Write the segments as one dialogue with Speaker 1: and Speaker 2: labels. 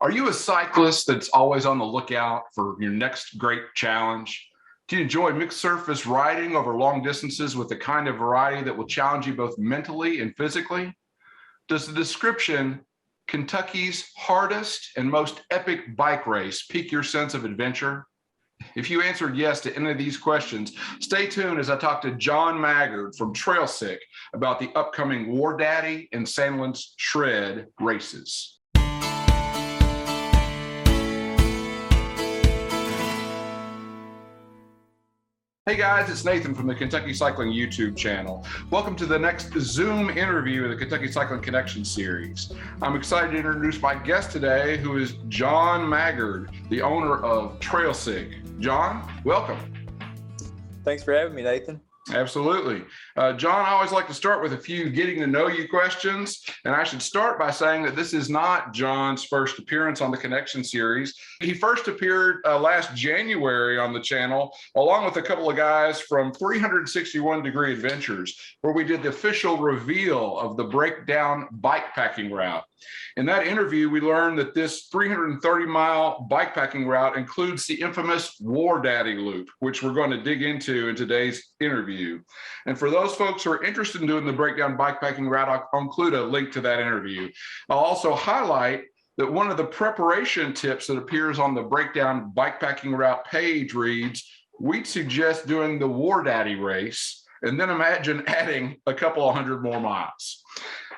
Speaker 1: Are you a cyclist that's always on the lookout for your next great challenge? Do you enjoy mixed surface riding over long distances with the kind of variety that will challenge you both mentally and physically? Does the description, Kentucky's hardest and most epic bike race, pique your sense of adventure? If you answered yes to any of these questions, stay tuned as I talk to John Maggard from Trail Sick about the upcoming War Daddy and Sandlin's Shred races. Hey guys, it's Nathan from the Kentucky Cycling YouTube channel. Welcome to the next Zoom interview of the Kentucky Cycling Connection series. I'm excited to introduce my guest today, who is John Maggard, the owner of Trail Sick. John, welcome.
Speaker 2: Thanks for having me, Nathan.
Speaker 1: Absolutely. John, I always like to start with a few getting to know you questions. And I should start by saying that this is not John's first appearance on the Connection series. He first appeared last January on the channel, along with a couple of guys from 361 Degree Adventures, where we did the official reveal of the breakdown bikepacking route. In that interview, we learned that this 330-mile bikepacking route includes the infamous War Daddy Loop, which we're going to dig into in today's interview. And for those folks who are interested in doing the breakdown bikepacking route, I'll include a link to that interview. I'll also highlight that one of the preparation tips that appears on the breakdown bikepacking route page reads, "We'd suggest doing the War Daddy race, and then imagine adding a couple of hundred more miles."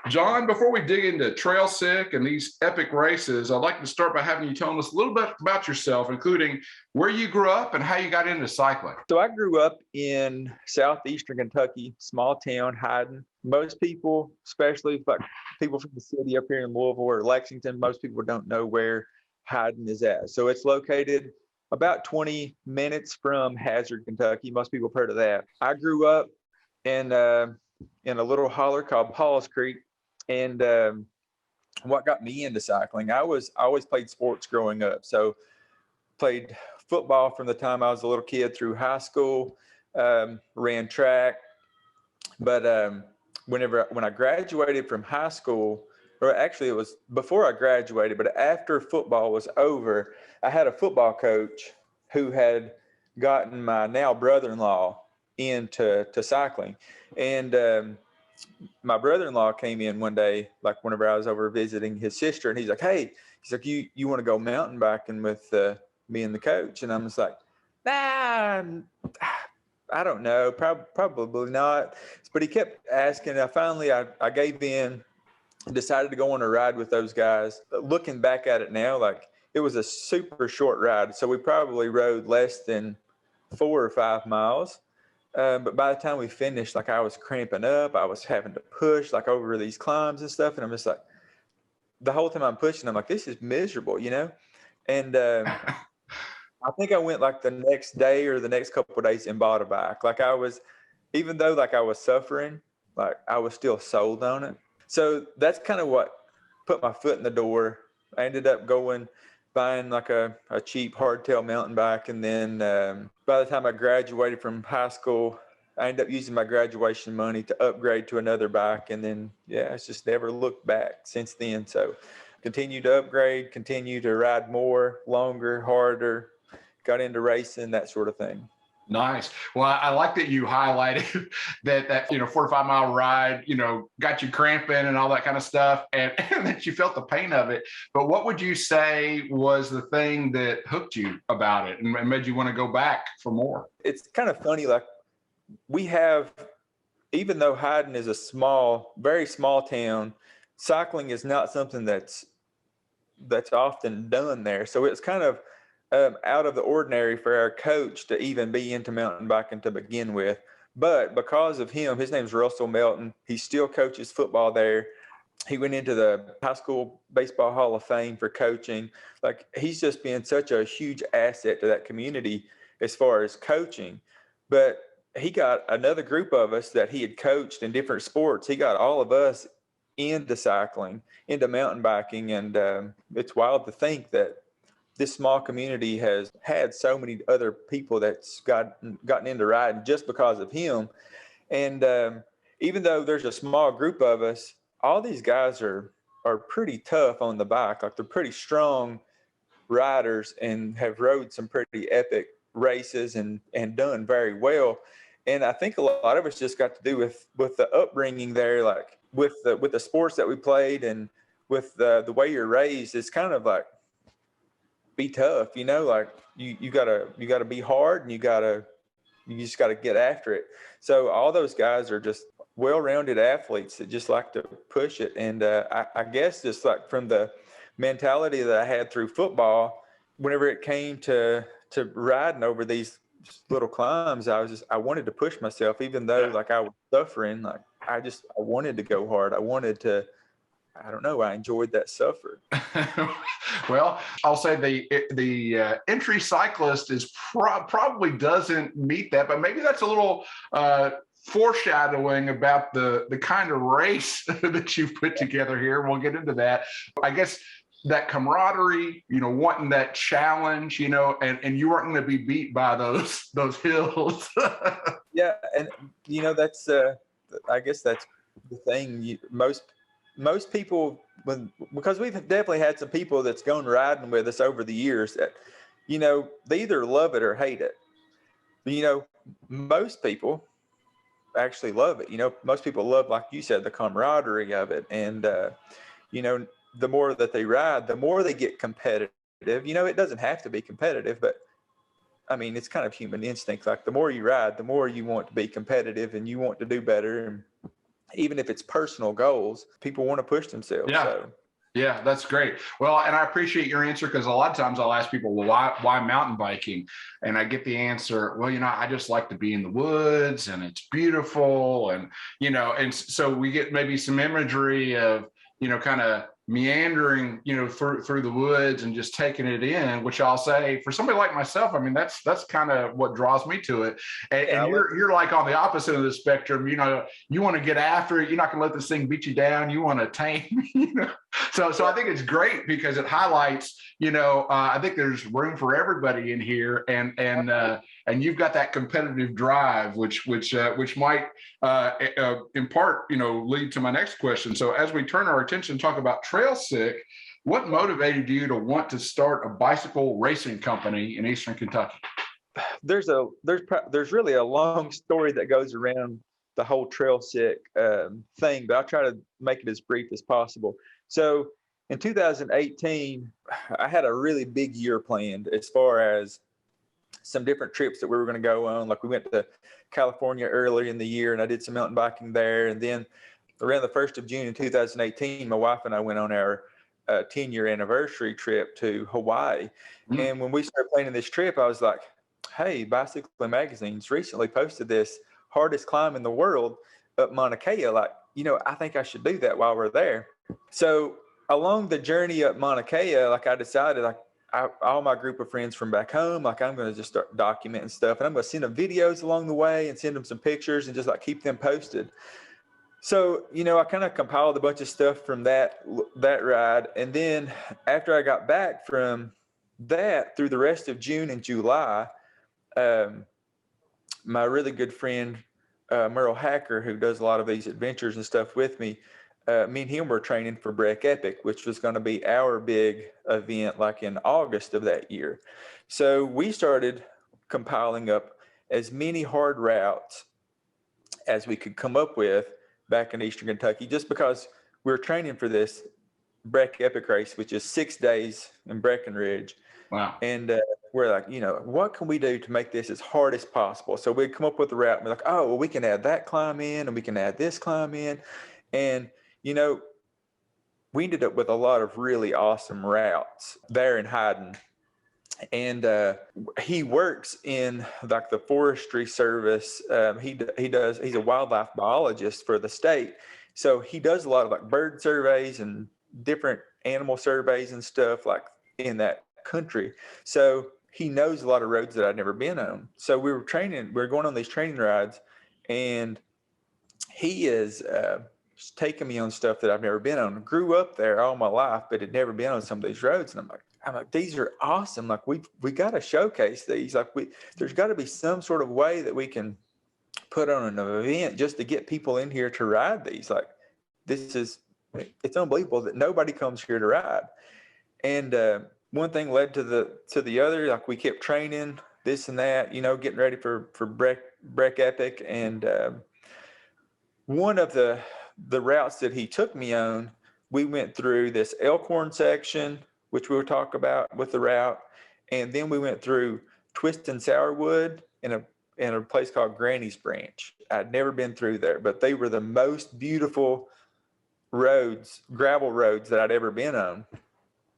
Speaker 1: John, before we dig into Trail Sick and these epic races, I'd like to start by having you tell us a little bit about yourself, including where you grew up and how you got into cycling.
Speaker 2: So I grew up in southeastern Kentucky, small town, Hyden. Most people, especially like people from the city up here in Louisville or Lexington, most people don't know where Hyden is at. So it's located about 20 minutes from Hazard, Kentucky. Most people have heard of that. I grew up in a little holler called Paul's Creek. And what got me into cycling, I always played sports growing up. So played football from the time I was a little kid through high school, ran track. But when I graduated from high school, or actually it was before I graduated, but after football was over, I had a football coach who had gotten my now brother-in-law into cycling. And my brother-in-law came in one day, like whenever I was over visiting his sister, and he's like, "Hey," he's like, you want to go mountain biking with me and the coach?" And I'm just like, "Nah, I don't know, probably not." But he kept asking. I gave in, decided to go on a ride with those guys. Looking back at it now, like it was a super short ride, so we probably rode less than 4 or 5 miles. But by the time we finished, like I was cramping up, I was having to push like over these climbs and stuff. And I'm just like, the whole time I'm pushing, I'm like, this is miserable, you know? And I think I went like the next day or the next couple of days and bought a bike. Like even though like I was suffering, like I was still sold on it. So that's kind of what put my foot in the door. I ended up buying like a cheap hardtail mountain bike. And then by the time I graduated from high school, I ended up using my graduation money to upgrade to another bike. And then, it's just never looked back since then. So continue to upgrade, continue to ride more, longer, harder, got into racing, that sort of thing.
Speaker 1: Nice. Well, I like that you highlighted that 4 to 5 mile ride, got you cramping and all that kind of stuff, and that you felt the pain of it. But what would you say was the thing that hooked you about it and made you want to go back for more?
Speaker 2: It's kind of funny. Like we have, even though Hyden is a very small town, cycling is not something that's often done there. So it's kind of out of the ordinary for our coach to even be into mountain biking to begin with. But because of him, his name's Russell Melton. He still coaches football there. He went into the High School Baseball Hall of Fame for coaching. Like he's just been such a huge asset to that community as far as coaching. But he got another group of us that he had coached in different sports. He got all of us into cycling, into mountain biking. And it's wild to think that this small community has had so many other people that's gotten into riding just because of him. And even though there's a small group of us, all these guys are are pretty tough on the bike. Like they're pretty strong riders and have rode some pretty epic races and done very well. And I think a lot of it's just got to do with the upbringing there, like with the sports that we played and with the way you're raised. It's kind of like be tough, you know, like you gotta be hard and you just gotta get after it. So all those guys are just well-rounded athletes that just like to push it. And I guess just like from the mentality that I had through football, whenever it came to riding over these little climbs, I wanted to push myself, even though like I was suffering. Like I wanted to go hard. I wanted to, I don't know, I enjoyed that suffer.
Speaker 1: Well, I'll say the entry cyclist is probably doesn't meet that, but maybe that's a little foreshadowing about the kind of race that you've put together here. We'll get into that. I guess that camaraderie, you know, wanting that challenge, you know, and you weren't going to be beat by those hills.
Speaker 2: Yeah, and you know that's I guess that's the thing. Most people, because we've definitely had some people that's gone riding with us over the years that, you know, they either love it or hate it. But, you know, most people actually love it. You know, most people love, like you said, the camaraderie of it. And, you know, the more that they ride, the more they get competitive. You know, it doesn't have to be competitive, but I mean, it's kind of human instinct. Like the more you ride, the more you want to be competitive and you want to do better. And even if it's personal goals, people want to push themselves.
Speaker 1: Yeah.
Speaker 2: So.
Speaker 1: Yeah, that's great. Well, and I appreciate your answer, because a lot of times I'll ask people, well, why mountain biking? And I get the answer, well, you know, I just like to be in the woods and it's beautiful. And, you know, and so we get maybe some imagery of, you know, kind of meandering, you know, through the woods and just taking it in, which I'll say for somebody like myself, I mean, that's kind of what draws me to it. And you're like on the opposite of the spectrum. You know, you want to get after it. You're not going to let this thing beat you down. You want to tame, you know. So I think it's great because it highlights, you know, I think there's room for everybody in here, and you've got that competitive drive, which might in part, you know, lead to my next question. So as we turn our attention and talk about Trail Sick, what motivated you to want to start a bicycle racing company in Eastern Kentucky?
Speaker 2: There's really a long story that goes around the whole Trail Sick thing, but I'll try to make it as brief as possible. So in 2018, I had a really big year planned as far as some different trips that we were going to go on. Like we went to California earlier in the year and I did some mountain biking there. And then around the 1st of June in 2018, my wife and I went on our 10-year anniversary trip to Hawaii. And when we started planning this trip, I was like, hey, Bicycling Magazine's recently posted this hardest climb in the world up Mauna Kea. Like, you know, I think I should do that while we're there. So along the journey up Mauna Kea, like I decided, like all my group of friends from back home, like I'm going to just start documenting stuff, and I'm going to send them videos along the way and send them some pictures and just like keep them posted. So, you know, I kind of compiled a bunch of stuff from that ride. And then after I got back from that, through the rest of June and July, my really good friend, Merle Hacker, who does a lot of these adventures and stuff with me, me and him were training for Breck Epic, which was going to be our big event like in August of that year. So we started compiling up as many hard routes as we could come up with back in Eastern Kentucky, just because we were training for this Breck Epic race, which is 6 days in Breckenridge.
Speaker 1: Wow.
Speaker 2: And we're like, you know, what can we do to make this as hard as possible? So we'd come up with a route and we're like, oh, well, we can add that climb in and we can add this climb in. And, you know, we ended up with a lot of really awesome routes there in Hyden. And he works in like the forestry service. He's a wildlife biologist for the state. So he does a lot of like bird surveys and different animal surveys and stuff like in that country. So he knows a lot of roads that I'd never been on. So we were going on these training rides, and he is taking me on stuff that I've never been on. Grew up there all my life, but had never been on some of these roads. And I'm like, these are awesome. Like we got to showcase these. Like there's got to be some sort of way that we can put on an event just to get people in here to ride these. Like this is it's unbelievable that nobody comes here to ride. And one thing led to the other. Like we kept training this and that, getting ready for Breck Epic. And one of the routes that he took me on, we went through this Elkhorn section, which we'll talk about with the route, and then we went through Twist and Sourwood in a place called Granny's Branch. I'd never been through there, but they were the most beautiful roads, gravel roads that I'd ever been on.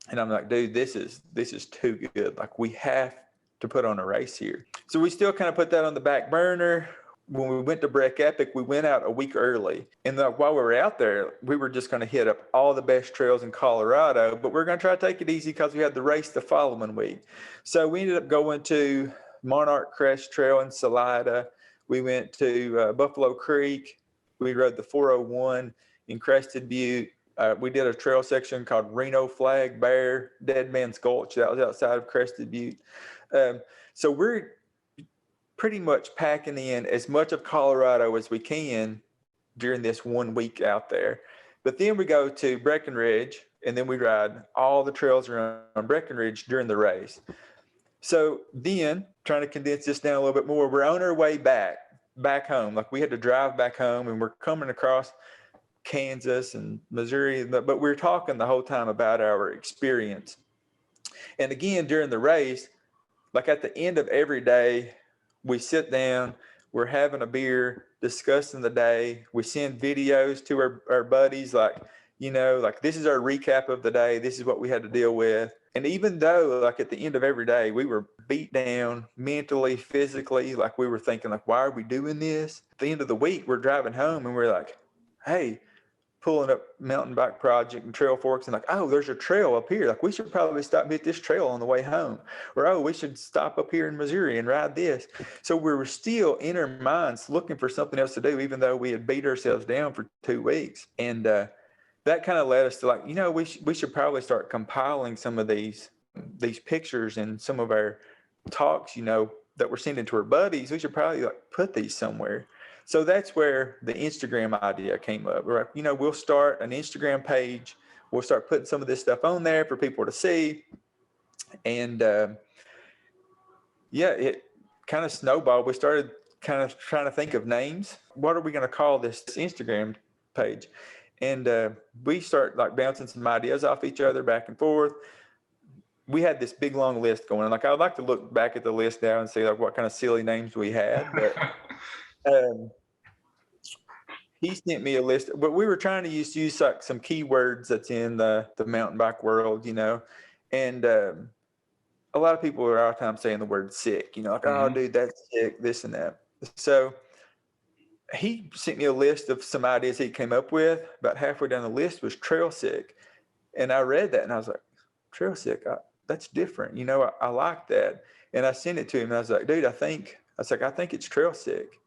Speaker 2: And I'm like, dude, this is too good. Like, we have to put on a race here. So we still kind of put that on the back burner. When we went to Breck Epic, we went out a week early. And while we were out there, we were just going to hit up all the best trails in Colorado, but we're going to try to take it easy because we had the race the following week. So we ended up going to Monarch Crest Trail in Salida. We went to Buffalo Creek. We rode the 401 in Crested Butte. We did a trail section called Reno Flag Bear, Dead Man's Gulch. That was outside of Crested Butte. So we're pretty much packing in as much of Colorado as we can during this 1 week out there. But then we go to Breckenridge, and then we ride all the trails around Breckenridge during the race. So then, trying to condense this down a little bit more, we're on our way back home. Like, we had to drive back home, and we're coming across Kansas and Missouri, but we're talking the whole time about our experience. And again, during the race, like at the end of every day, we sit down, we're having a beer, discussing the day. We send videos to our buddies, like, like, this is our recap of the day. This is what we had to deal with. And even though, like, at the end of every day, we were beat down mentally, physically, like, we were thinking, like, why are we doing this? At the end of the week, we're driving home and we're like, hey, pulling up Mountain Bike Project and Trail Forks, and like, oh, there's a trail up here. Like, we should probably stop and hit this trail on the way home. Or, oh, we should stop up here in Missouri and ride this. So we were still in our minds looking for something else to do, even though we had beat ourselves down for 2 weeks. And that kind of led us to, like, we should probably start compiling some of these pictures and some of our talks, that we're sending to our buddies. We should probably, like, put these somewhere. So that's where the Instagram idea came up. We're like, we'll start an Instagram page. We'll start putting some of this stuff on there for people to see. And it kind of snowballed. We started kind of trying to think of names. What are we going to call this Instagram page? And we start, like, bouncing some ideas off each other back and forth. We had this big long list going. Like, I would like to look back at the list now and see, like, what kind of silly names we had. But he sent me a list, but we were trying to use like some keywords that's in the mountain bike world, and a lot of people are all the time saying the word sick, like, oh, dude, that's sick, this and that. So he sent me a list of some ideas he came up with. About halfway down the list was trail sick. And I read that and I was like, trail sick, that's different. I like that. And I sent it to him and I was like, dude, I think it's trail sick.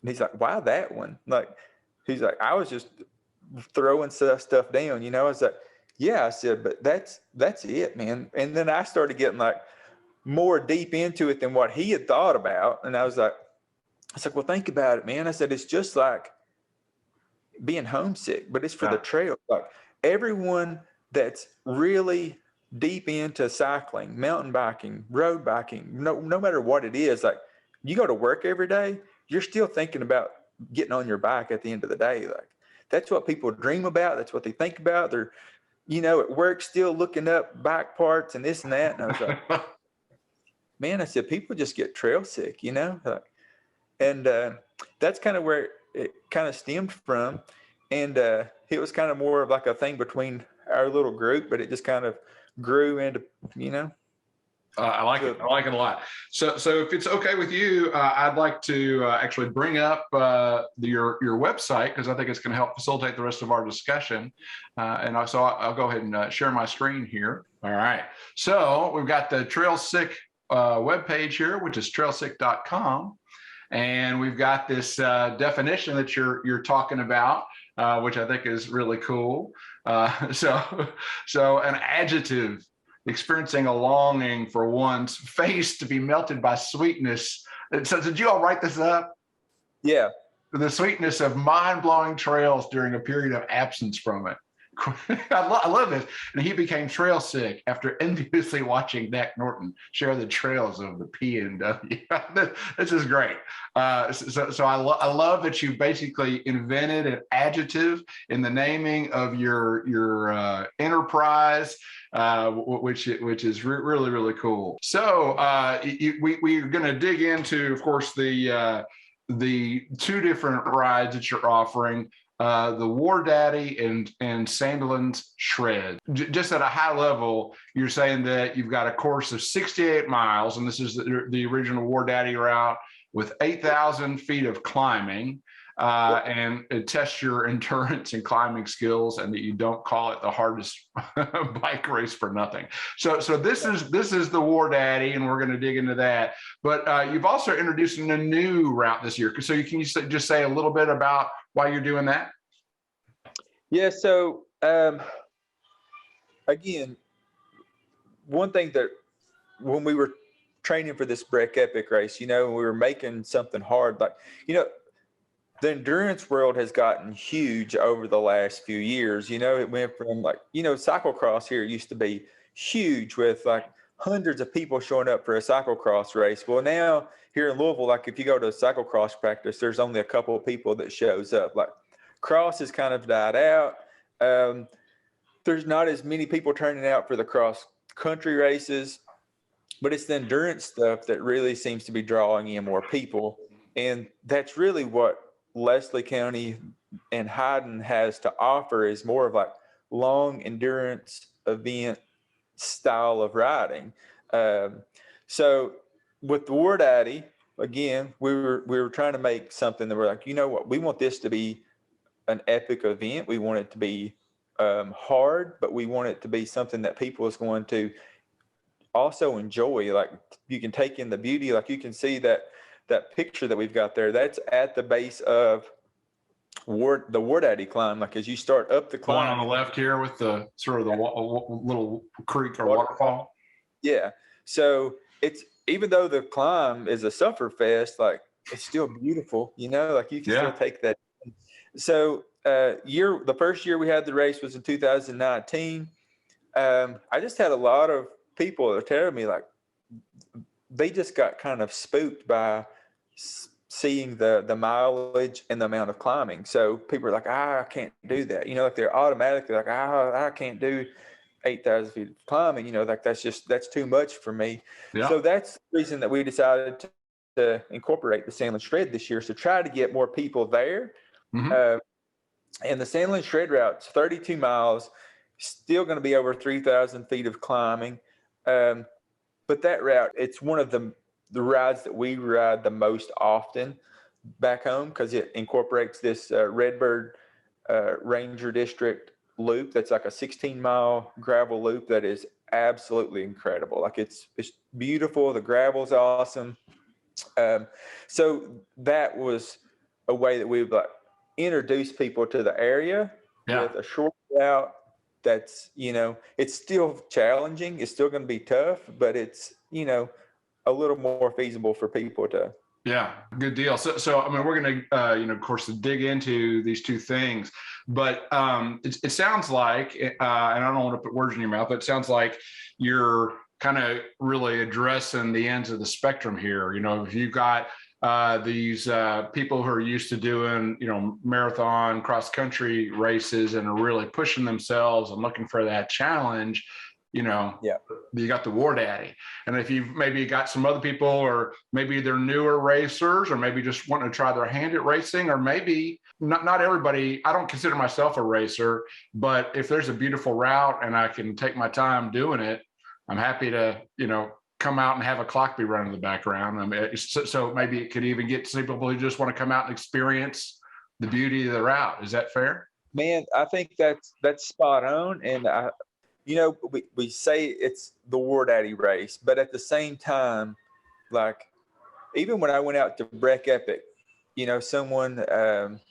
Speaker 2: And he's like, why that one? Like, he's like, I was just throwing stuff down, I was like, yeah, I said, but that's it, man. And then I started getting, like, more deep into it than what he had thought about. And I was like, well, think about it, man. I said, it's just like being homesick, but it's for the trail. Like, everyone that's really deep into cycling, mountain biking, road biking, no matter what it is, like, you go to work every day, you're still thinking about getting on your bike at the end of the day. Like, that's what people dream about. That's what they think about. They're, at work still looking up bike parts and this and that. And I was like, man, I said, people just get trail sick, like, and that's kind of where it kind of stemmed from. And it was kind of more of like a thing between our little group, but it just kind of grew into,
Speaker 1: I like it. I like it a lot. So if it's okay with you, I'd like to actually bring up your website, because I think it's going to help facilitate the rest of our discussion. And I'll go ahead and share my screen here. All right. So we've got the Trail Sick webpage here, which is trailsick.com. And we've got this definition that you're talking about, which I think is really cool. So an adjective: experiencing a longing for one's face to be melted by sweetness. So did you all write this up?
Speaker 2: Yeah.
Speaker 1: The sweetness of mind-blowing trails during a period of absence from it. I love this. And he became trail sick after enviously watching Dak Norton share the trails of the PNW. This is great. So I love that you basically invented an adjective in the naming of your enterprise, which is really, really cool. So we're going to dig into, of course, the two different rides that you're offering. The War Daddy and Sandlin's Shred. Just at a high level, you're saying that you've got a course of 68 miles, and this is the original War Daddy route with 8,000 feet of climbing, and it tests your endurance and climbing skills, and that you don't call it the hardest bike race for nothing. So this is the War Daddy, and we're going to dig into that. But you've also introduced a new route this year. So can you just say a little bit about why you're doing that?
Speaker 2: Yeah. So again, one thing that when we were training for this Breck Epic race, we were making something hard, like, the endurance world has gotten huge over the last few years. It went from cyclocross here used to be huge with like hundreds of people showing up for a cyclocross race. Well, now here in Louisville, like if you go to a cyclocross practice, there's only a couple of people that shows up. Like cross has kind of died out. There's not as many people turning out for the cross country races, but it's the endurance stuff that really seems to be drawing in more people. And that's really what Leslie County and Hyden has to offer, is more of like long endurance event style of riding. So with the War Daddy, again, we were trying to make something that we're like, we want this to be an epic event. We want it to be hard, but we want it to be something that people is going to also enjoy. Like you can take in the beauty, like you can see that picture that we've got there, that's at the base of the War Daddy climb. Like as you start up the climb,
Speaker 1: one on the left here with the sort of the little creek or waterfall.
Speaker 2: Yeah. So it's, even though the climb is a suffer fest, like it's still beautiful, like you can still take that. So the first year we had the race was in 2019. I just had a lot of people that are telling me like they just got kind of spooked by seeing the mileage and the amount of climbing. So people are like, I can't do that. Like they're automatically like, I can't do 8,000 feet of climbing. Like that's too much for me. Yeah. So that's the reason that we decided to incorporate the Sandlin Shred this year. So try to get more people there. Mm-hmm. And the Sandlin Shred route's 32 miles, still going to be over 3,000 feet of climbing. But that route, it's one of the rides that we ride the most often back home, because it incorporates this Redbird Ranger District loop that's like a 16-mile gravel loop that is absolutely incredible. Like it's beautiful. The gravel's awesome. So that was a way that we would like introduce people to the area with a short route. That's, it's still challenging. It's still going to be tough, but it's, a little more feasible for people to.
Speaker 1: Yeah, good deal. So I mean, we're going to, of course, dig into these two things, but it sounds like, and I don't want to put words in your mouth, but it sounds like you're kind of really addressing the ends of the spectrum here. If you've got these people who are used to doing, marathon cross country races and are really pushing themselves and looking for that challenge, you got the War Daddy. And if you've maybe got some other people, or maybe they're newer racers, or maybe just wanting to try their hand at racing, or maybe not everybody, I don't consider myself a racer, but if there's a beautiful route and I can take my time doing it, I'm happy to, come out and have a clock be running in the background. I mean, so maybe it could even get some people who just want to come out and experience the beauty of the route. Is that fair?
Speaker 2: Man, I think that's spot on. And we say it's the War Daddy race, but at the same time, like even when I went out to Breck Epic, someone,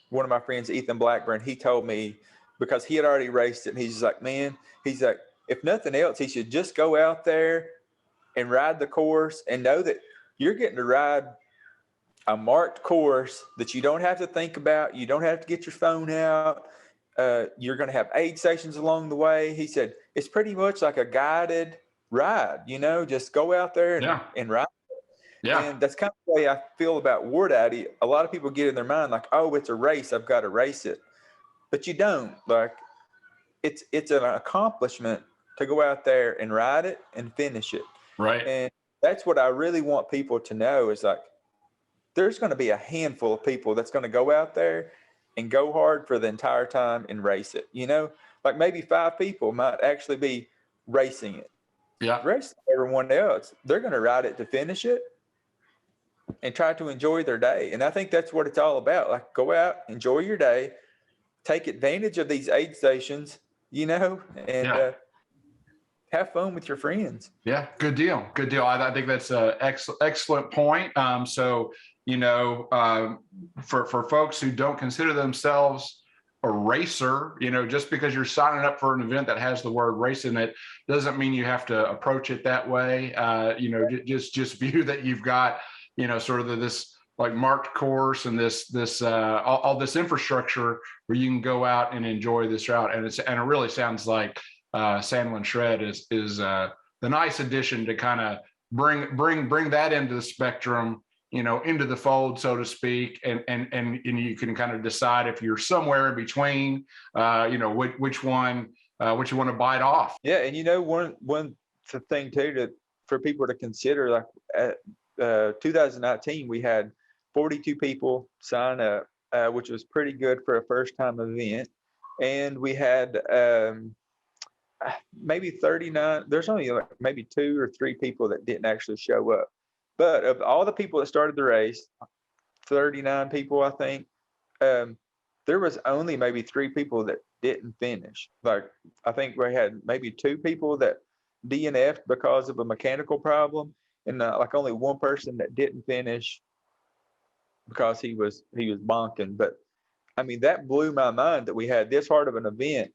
Speaker 2: one of my friends, Ethan Blackburn, he told me, because he had already raced it, and he's like, man, he's like, if nothing else, he should just go out there and ride the course and know that you're getting to ride a marked course that you don't have to think about. You don't have to get your phone out. you're going to have aid stations along the way. He said, it's pretty much like a guided ride, just go out there and ride.
Speaker 1: Yeah.
Speaker 2: And that's kind of the way I feel about War Daddy. A lot of people get in their mind like, oh, it's a race, I've got to race it. But you don't. Like, it's an accomplishment to go out there and ride it and finish it.
Speaker 1: Right.
Speaker 2: And that's what I really want people to know is like, there's going to be a handful of people that's going to go out there and go hard for the entire time and race it. Like maybe 5 people might actually be racing it.
Speaker 1: Yeah.
Speaker 2: Racing everyone else. They're going to ride it to finish it and try to enjoy their day. And I think that's what it's all about. Like, go out, enjoy your day, take advantage of these aid stations, and have fun with your friends.
Speaker 1: Yeah, good deal. Good deal. I think that's an excellent point. So, for folks who don't consider themselves a racer, just because you're signing up for an event that has the word race in it doesn't mean you have to approach it that way. Just view that you've got, sort of this like marked course and this all this infrastructure where you can go out and enjoy this route. And it really sounds like Sandlin Shred is the nice addition to kind of bring that into the spectrum, into the fold, so to speak, and you can kind of decide if you're somewhere in between, which one you want to bite off.
Speaker 2: Yeah, and one thing too for people to consider, like at 2019, we had 42 people sign up, which was pretty good for a first time event, and we had maybe 39. There's only like maybe 2 or 3 people that didn't actually show up. But of all the people that started the race, 39 people, I think, there was only maybe 3 people that didn't finish. Like, I think we had maybe 2 people that DNF'd because of a mechanical problem, and like only 1 person that didn't finish because he was bonking. But I mean, that blew my mind that we had this hard of an event.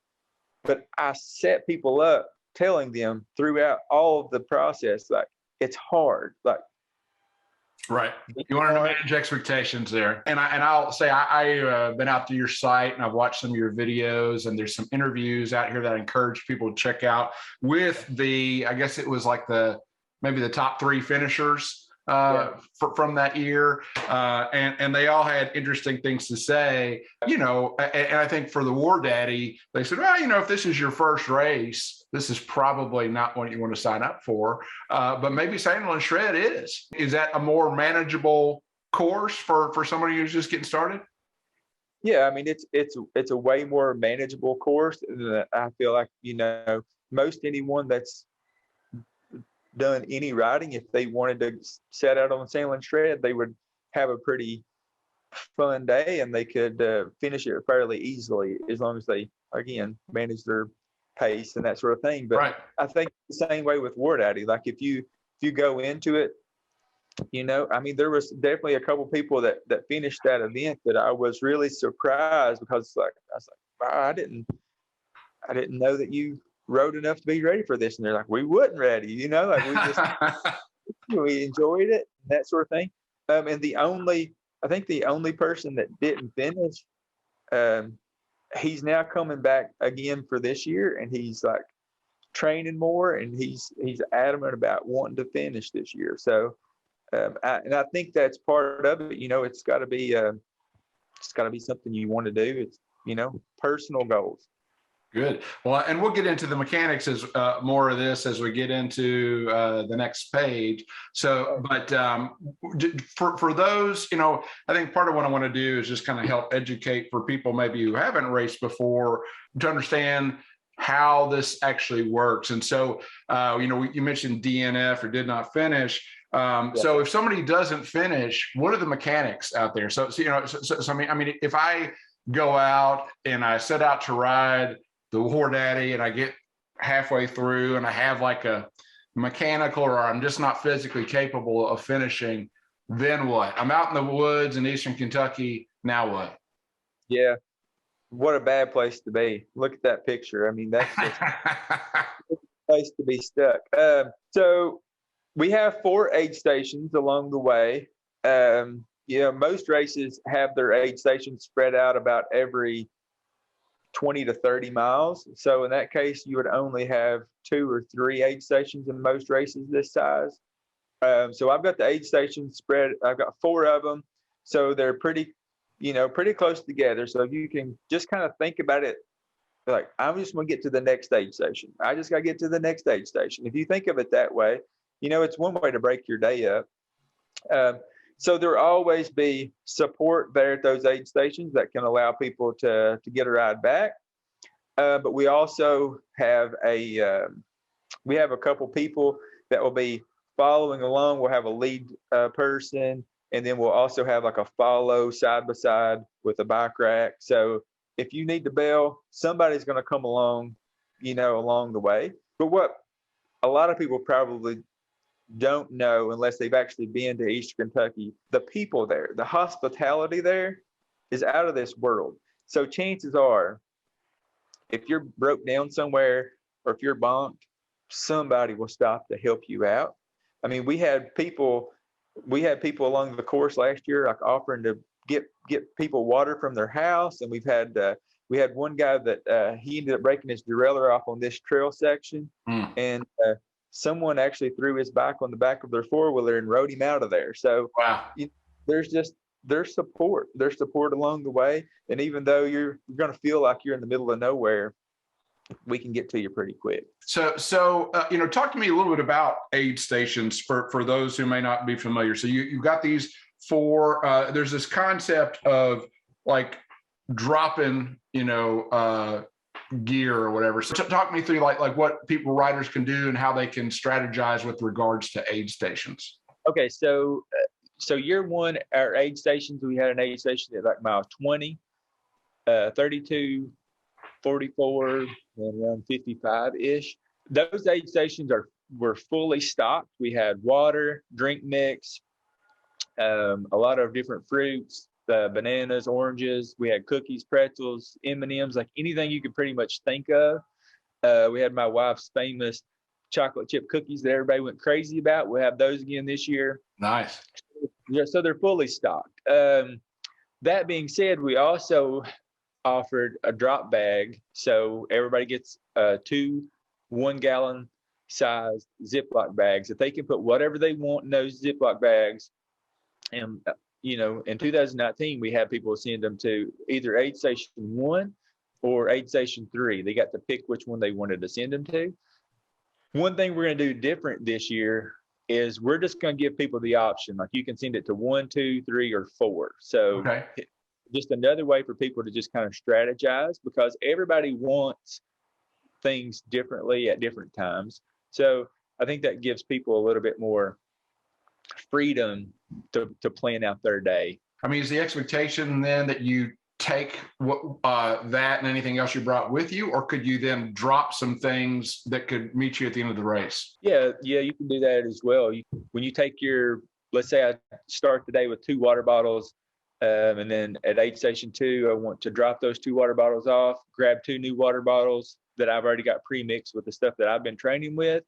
Speaker 2: But I set people up telling them throughout all of the process, like, it's hard. Like,
Speaker 1: right. You want to manage expectations there. And I'll say I've been out to your site and I've watched some of your videos, and there's some interviews out here that I encourage people to check out with I guess it was like maybe the top 3 finishers from that year. And they all had interesting things to say, and I think for the War Daddy, they said, well, if this is your first race, this is probably not what you want to sign up for. But maybe Sandlin Shred is. Is that a more manageable course for somebody who's just getting started?
Speaker 2: Yeah, I mean, it's a way more manageable course. I feel like, most anyone that's done any riding, if they wanted to set out on Sandlin Shred, they would have a pretty fun day, and they could finish it fairly easily as long as they, again, manage their pace and that sort of thing. But right. I think the same way with War Daddy. Like, if you go into it, I mean, there was definitely a couple people that finished that event that I was really surprised, because I was like, wow, I didn't know that you rode enough to be ready for this. And they're like, we wasn't ready, like we just we enjoyed it, that sort of thing. And I think the only person that didn't finish, he's now coming back again for this year, and he's like training more, and he's adamant about wanting to finish this year. So I think that's part of it. It's got to be something you want to do. It's personal goals.
Speaker 1: Good. Well, and we'll get into the mechanics as more of this as we get into the next page. So, but for those, I think part of what I want to do is just kind of help educate for people maybe who haven't raced before to understand how this actually works. And so, you mentioned DNF or did not finish. So if somebody doesn't finish, what are the mechanics out there? So I mean, if I go out and I set out to ride the War Daddy and I get halfway through and I have like a mechanical, or I'm just not physically capable of finishing, then what? I'm out in the woods in Eastern Kentucky. Now what?
Speaker 2: Yeah. What a bad place to be. Look at that picture. I mean, that's just a place to be stuck. So we have 4 aid stations along the way. Most races have their aid stations spread out about every 20 to 30 miles. So in that case, you would only have 2 or 3 aid stations in most races this size. So I've got the aid stations spread. I've got 4 of them. So they're pretty close together. So if you can just kind of think about it, like, I'm just going to get to the next aid station. I just got to get to the next aid station. If you think of it that way, it's one way to break your day up. So there will always be support there at those aid stations that can allow people to get a ride back. But we also have a couple people that will be following along. We'll have a lead person, and then we'll also have like a follow side by side with a bike rack. So if you need to bail, somebody's going to come along, along the way. But what a lot of people probably don't know, unless they've actually been to Eastern Kentucky, the people there, the hospitality there is out of this world. So chances are, if you're broke down somewhere or if you're bonked, somebody will stop to help you out. I mean, we had people along the course last year, like, offering to get people water from their house. And we had one guy that he ended up breaking his derailleur off on this trail section. And someone actually threw his bike on the back of their 4-wheeler and rode him out of there. So
Speaker 1: Wow.
Speaker 2: there's support along the way. And even though you're going to feel like you're in the middle of nowhere, we can get to you pretty quick.
Speaker 1: So talk to me a little bit about aid stations for those who may not be familiar. So you've got these 4, there's this concept of like dropping, gear or whatever. So talk me through like what riders can do and how they can strategize with regards to aid stations.
Speaker 2: Okay. So year one, our aid stations, we had an aid station at like mile 20, 32, 44, and around 55-ish. Those aid stations were fully stocked. We had water, drink mix, a lot of different fruits, bananas, oranges. We had cookies, pretzels, M&Ms, like anything you could pretty much think of. We had my wife's famous chocolate chip cookies that everybody went crazy about. We'll have those again this year.
Speaker 1: Nice.
Speaker 2: Yeah, so they're fully stocked. That being said, we also offered a drop bag. So everybody gets 2 1-gallon size Ziploc bags that they can put whatever they want in those Ziploc bags. And, in 2019, we had people send them to either aid station 1 or aid station 3. They got to pick which one they wanted to send them to. One thing we're going to do different this year is we're just going to give people the option. Like, you can send it to 1, 2, 3, or 4. So
Speaker 1: okay.
Speaker 2: Just another way for people to just kind of strategize, because everybody wants things differently at different times. So I think that gives people a little bit more freedom to plan out their day.
Speaker 1: I mean, is the expectation then that you take that and anything else you brought with you, or could you then drop some things that could meet you at the end of the race?
Speaker 2: Yeah, you can do that as well. When you take let's say I start the day with 2 water bottles, and then at aid station 2, I want to drop those 2 water bottles off, grab 2 new water bottles that I've already got pre-mixed with the stuff that I've been training with.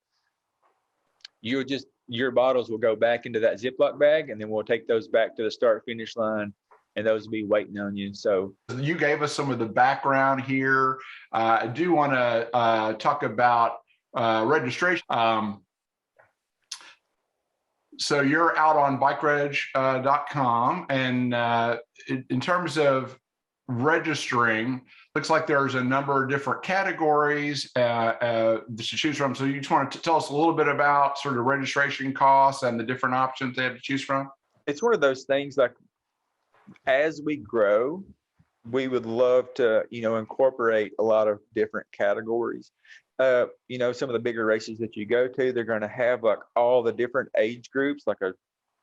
Speaker 2: Your bottles will go back into that Ziploc bag, and then we'll take those back to the start finish line, and those will be waiting on you. So
Speaker 1: you gave us some of the background here. I do want to talk about registration. So you're out on Breckenridge.com, and in terms of registering, looks like there's a number of different categories to choose from. So you just want to tell us a little bit about sort of registration costs and the different options they have to choose from?
Speaker 2: It's one of those things, like, as we grow, we would love to, incorporate a lot of different categories. Some of the bigger races that you go to, they're going to have like all the different age groups, like a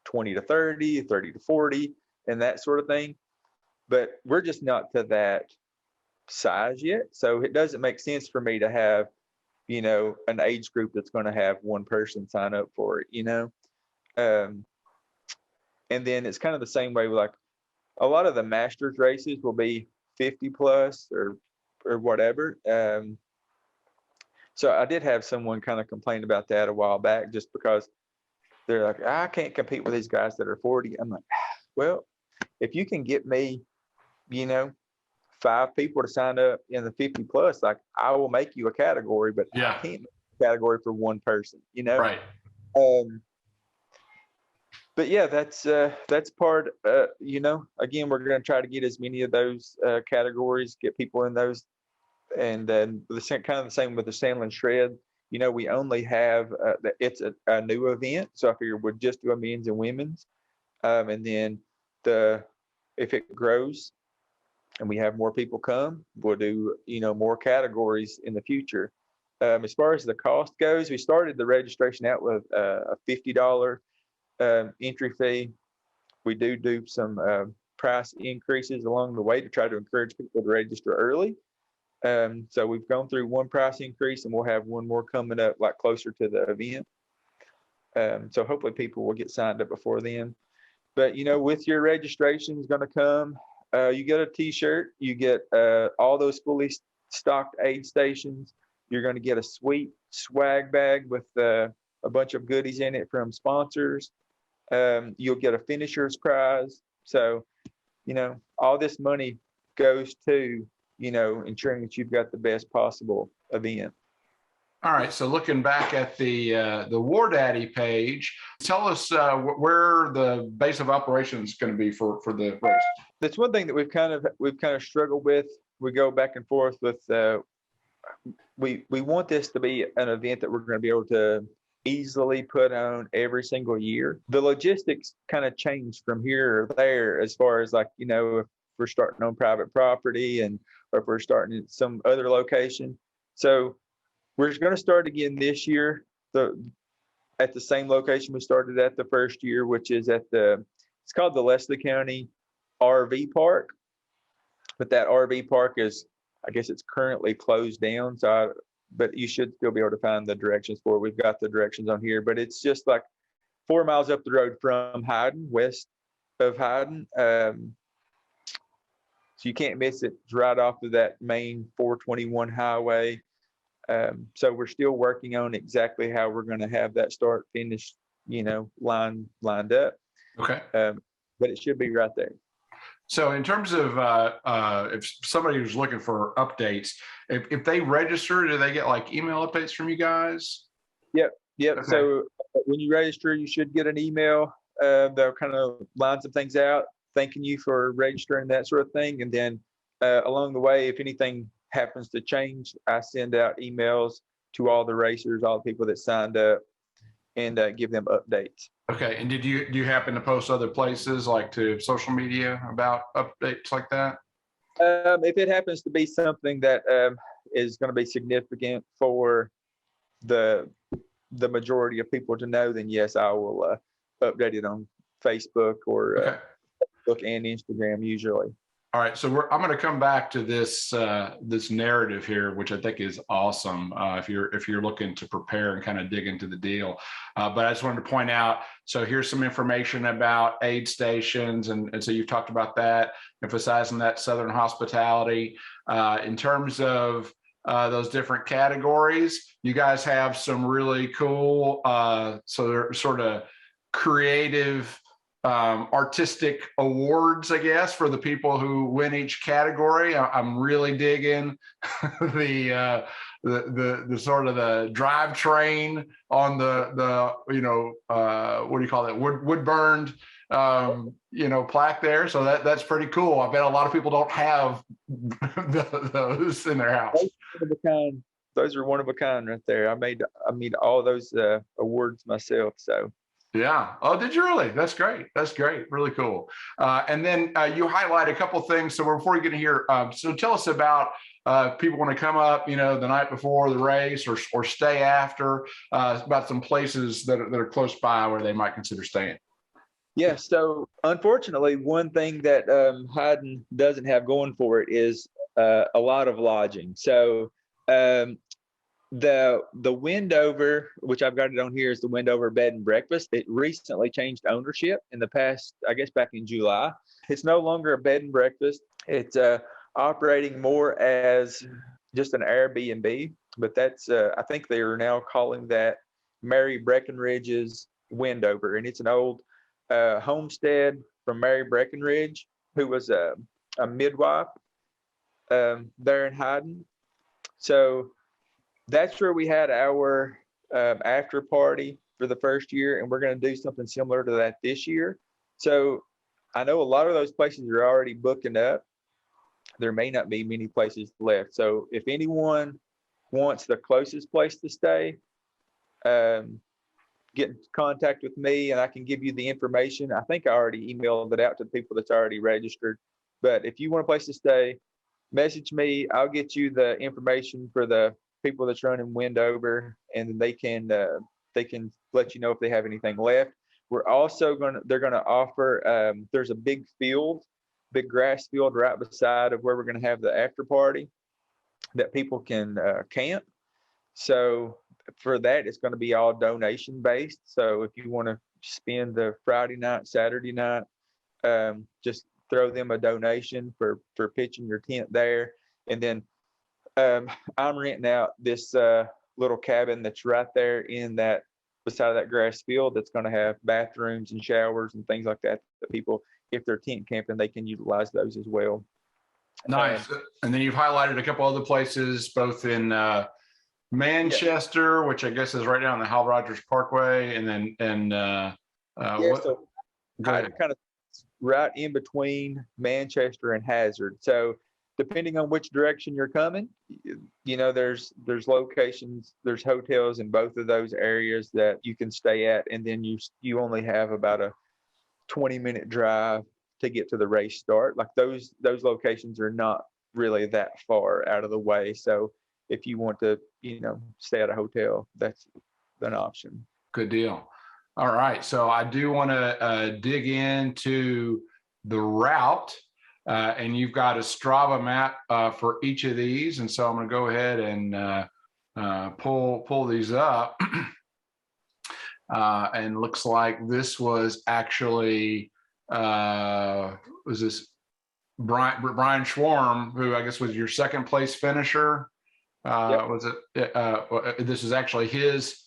Speaker 2: 20 to 30, 30 to 40, and that sort of thing. But we're just not to that size yet. So it doesn't make sense for me to have, an age group that's going to have one person sign up for it, and then it's kind of the same way with, like, a lot of the masters races will be 50 plus or whatever. So I did have someone kind of complain about that a while back, just because they're like, I can't compete with these guys that are 40. I'm like, well, if you can get me, 5 people to sign up in the 50 plus, like I will make you a category, but I
Speaker 1: Yeah.
Speaker 2: can't make a category for one person, you know?
Speaker 1: Right.
Speaker 2: But yeah, that's part, you know, again, we're going to try to get as many of those categories, get people in those. And then kind of the same with the Sandlin Shred. You know, we only have, it's a new event. So I figured we'd just do a men's and women's. And then if it grows and we have more people come, we'll do, you know, more categories in the future. As far as the cost goes, we started the registration out with a $50 entry fee. We do some price increases along the way to try to encourage people to register early. So we've gone through one price increase, and we'll have one more coming up, like closer to the event. So hopefully people will get signed up before then. But, you know, with your registration is going to come, you get a T-shirt, you get all those fully stocked aid stations. You're going to get a sweet swag bag with a bunch of goodies in it from sponsors. You'll get a finisher's prize. So, you know, all this money goes to, you know, ensuring that you've got the best possible event.
Speaker 1: All right. So looking back at the War Daddy page, tell us where the base of operations is going to be for the race.
Speaker 2: That's one thing that we've kind of struggled with. We go back and forth with. We want this to be an event that we're going to be able to easily put on every single year. The logistics kind of change from here or there, as far as, like, you know, if we're starting on private property or if we're starting at some other location. So we're going to start again this year at the same location we started at the first year, which is it's called the Leslie County RV Park. But that RV park is, I guess it's currently closed down. But you should still be able to find the directions for it. We've got the directions on here, but it's just like 4 miles up the road from Hyden, west of Hyden. So you can't miss it. It's right off of that main 421 highway. So we're still working on exactly how we're going to have that start finish, you know, lined up.
Speaker 1: Okay.
Speaker 2: But it should be right there.
Speaker 1: So in terms of if somebody was looking for updates, if they register, do they get like email updates from you guys?
Speaker 2: Yep.
Speaker 1: Okay.
Speaker 2: So when you register, you should get an email that kind of lines some things out, thanking you for registering, that sort of thing. And then along the way, if anything happens to change, I send out emails to all the racers, all the people that signed up, and give them updates.
Speaker 1: Okay. And do you happen to post other places, like to social media, about updates like that?
Speaker 2: If it happens to be something that is going to be significant for the majority of people to know, then yes, I will update it on Facebook or Facebook and Instagram usually.
Speaker 1: All right, so I'm going to come back to this this narrative here, which I think is awesome if you're looking to prepare and kind of dig into the deal. But I just wanted to point out, so here's some information about aid stations, and so you've talked about that, emphasizing that Southern hospitality. In terms of those different categories, you guys have some really cool, so they're sort of creative, artistic awards, I guess, for the people who win each category. I'm really digging the sort of the drivetrain on the you know, what do you call that, wood burned plaque there. So that's pretty cool. I bet a lot of people don't have those in their house.
Speaker 2: Those are one of a kind right there. I made all those awards myself. So.
Speaker 1: Yeah. Oh, did you really? That's great. That's great. Really cool. And then you highlight a couple of things. So before you get in here, so tell us about people want to come up, the night before the race or stay after, about some places that are close by where they might consider staying.
Speaker 2: Yeah. So unfortunately, one thing that Hyden doesn't have going for it is a lot of lodging. So the Wendover, which I've got it on here, is the Wendover Bed and Breakfast. It recently changed ownership in the past, I guess back in July. It's no longer a bed and breakfast. It's operating more as just an Airbnb, but that's I think they are now calling that Mary Breckenridge's Wendover, and it's an old homestead from Mary Breckenridge, who was a midwife. there in Hyden. So that's where we had our after party for the first year, and we're going to do something similar to that this year. So I know a lot of those places are already booking up. There may not be many places left. So if anyone wants the closest place to stay, get in contact with me and I can give you the information. I think I already emailed it out to the people that's already registered. But if you want a place to stay, message me. I'll get you the information for the people that's running Windover, and they can let you know if they have anything left. We're also they're gonna offer. There's a big grass field right beside of where we're gonna have the after party that people can camp. So for that, it's going to be all donation based. So if you want to spend the Friday night, Saturday night, just throw them a donation for pitching your tent there. And then I'm renting out this little cabin that's right there in that beside of that grass field that's going to have bathrooms and showers and things like that. That people, if they're tent camping, they can utilize those as well.
Speaker 1: Nice. And then you've highlighted a couple other places, both in Manchester, which I guess is right down the Hal Rogers Parkway, and then
Speaker 2: so kind of right in between Manchester and Hazard. So depending on which direction you're coming, there's locations, there's hotels in both of those areas that you can stay at, and then you only have about a 20-minute drive to get to the race start. Like those locations are not really that far out of the way. So if you want to, stay at a hotel, that's an option.
Speaker 1: Good deal. All right. So I do want to dig into the route, and you've got a Strava map for each of these. And so I'm going to go ahead and pull these up. And looks like this was actually, was this Brian Schwarm, who I guess was your second place finisher? Yep. Was it? This is actually his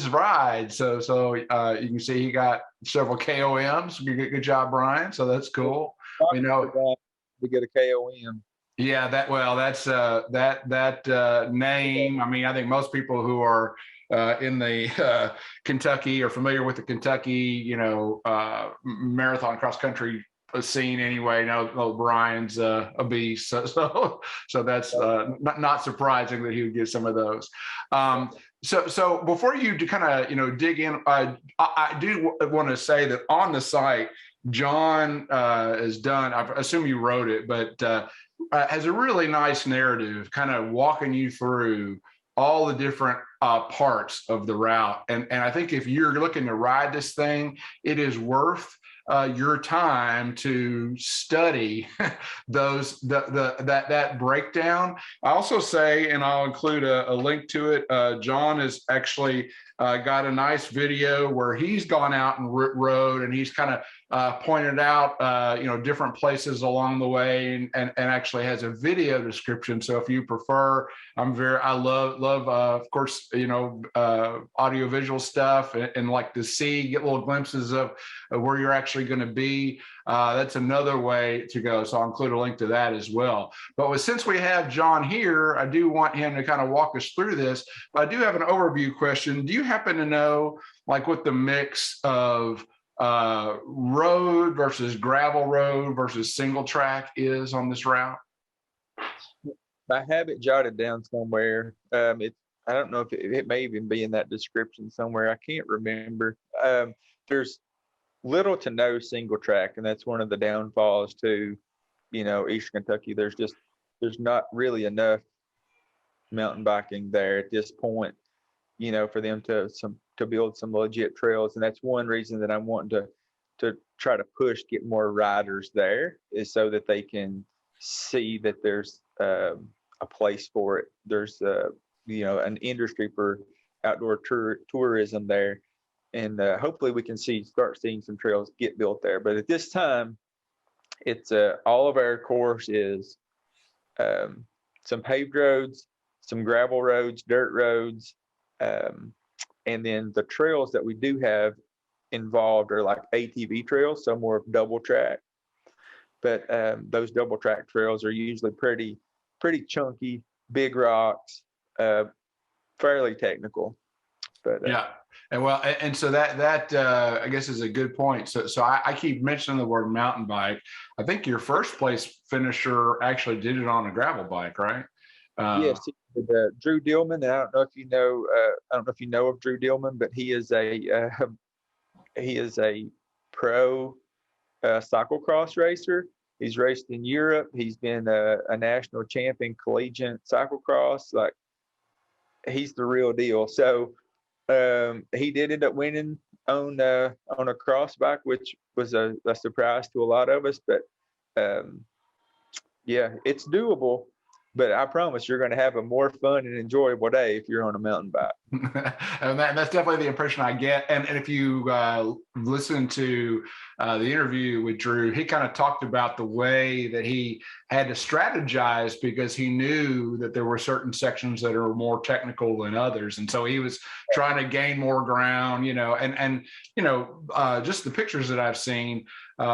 Speaker 1: ride. So you can see he got several KOMs. Good job, Brian. So that's cool.
Speaker 2: We get a KOM.
Speaker 1: Yeah, that's that name. I mean, I think most people who are in the Kentucky are familiar with the Kentucky, marathon cross country scene anyway. Brian's a beast, so that's not surprising that he would get some of those. So before you kind of dig in, I do want to say that on the site, John has done. I assume you wrote it, but has a really nice narrative, kind of walking you through all the different parts of the route. And I think if you're looking to ride this thing, it is worth your time to study that breakdown. I also say, and I'll include a link to it, John has actually got a nice video where he's gone out and rode, and he's kind of pointed out different places along the way, and actually has a video description. So if you prefer, I love of course audio visual stuff, and like to get little glimpses of where you're actually going to be. That's another way to go. So I'll include a link to that as well. But since we have John here, I do want him to kind of walk us through this. But I do have an overview question. Do you happen to know, like, what the mix of road versus gravel road versus single track is on this route?
Speaker 2: I have it jotted down somewhere. I don't know if it may even be in that description somewhere. I can't remember. There's little to no single track, and that's one of the downfalls to Eastern Kentucky. There's not really enough mountain biking there at this point, for them to build some legit trails. And that's one reason that I'm wanting to try to get more riders there, is so that they can see that there's a place for it. There's an industry for outdoor tourism there. And hopefully we can start seeing some trails get built there. But at this time, it's all of our course is some paved roads, some gravel roads, dirt roads, and then the trails that we do have involved are like ATV trails, some more double track. but those double track trails are usually pretty chunky, big rocks, fairly technical. But
Speaker 1: yeah. And well, and so that I guess is a good point. So I keep mentioning the word mountain bike. I think your first place finisher actually did it on a gravel bike, right?
Speaker 2: yes, Drew Dillman. And I don't know if you know. I don't know if you know of Drew Dillman, but he is a pro cyclocross racer. He's raced in Europe. He's been a national champion collegiate cyclocross. Like, he's the real deal. So he did end up winning on a cross bike, which was a surprise to a lot of us. But yeah, it's doable. But I promise you're going to have a more fun and enjoyable day if you're on a mountain bike.
Speaker 1: And that's definitely the impression I get. And if you listen to the interview with Drew, he kind of talked about the way that he had to strategize because he knew that there were certain sections that are more technical than others. And so he was trying to gain more ground, and just the pictures that I've seen,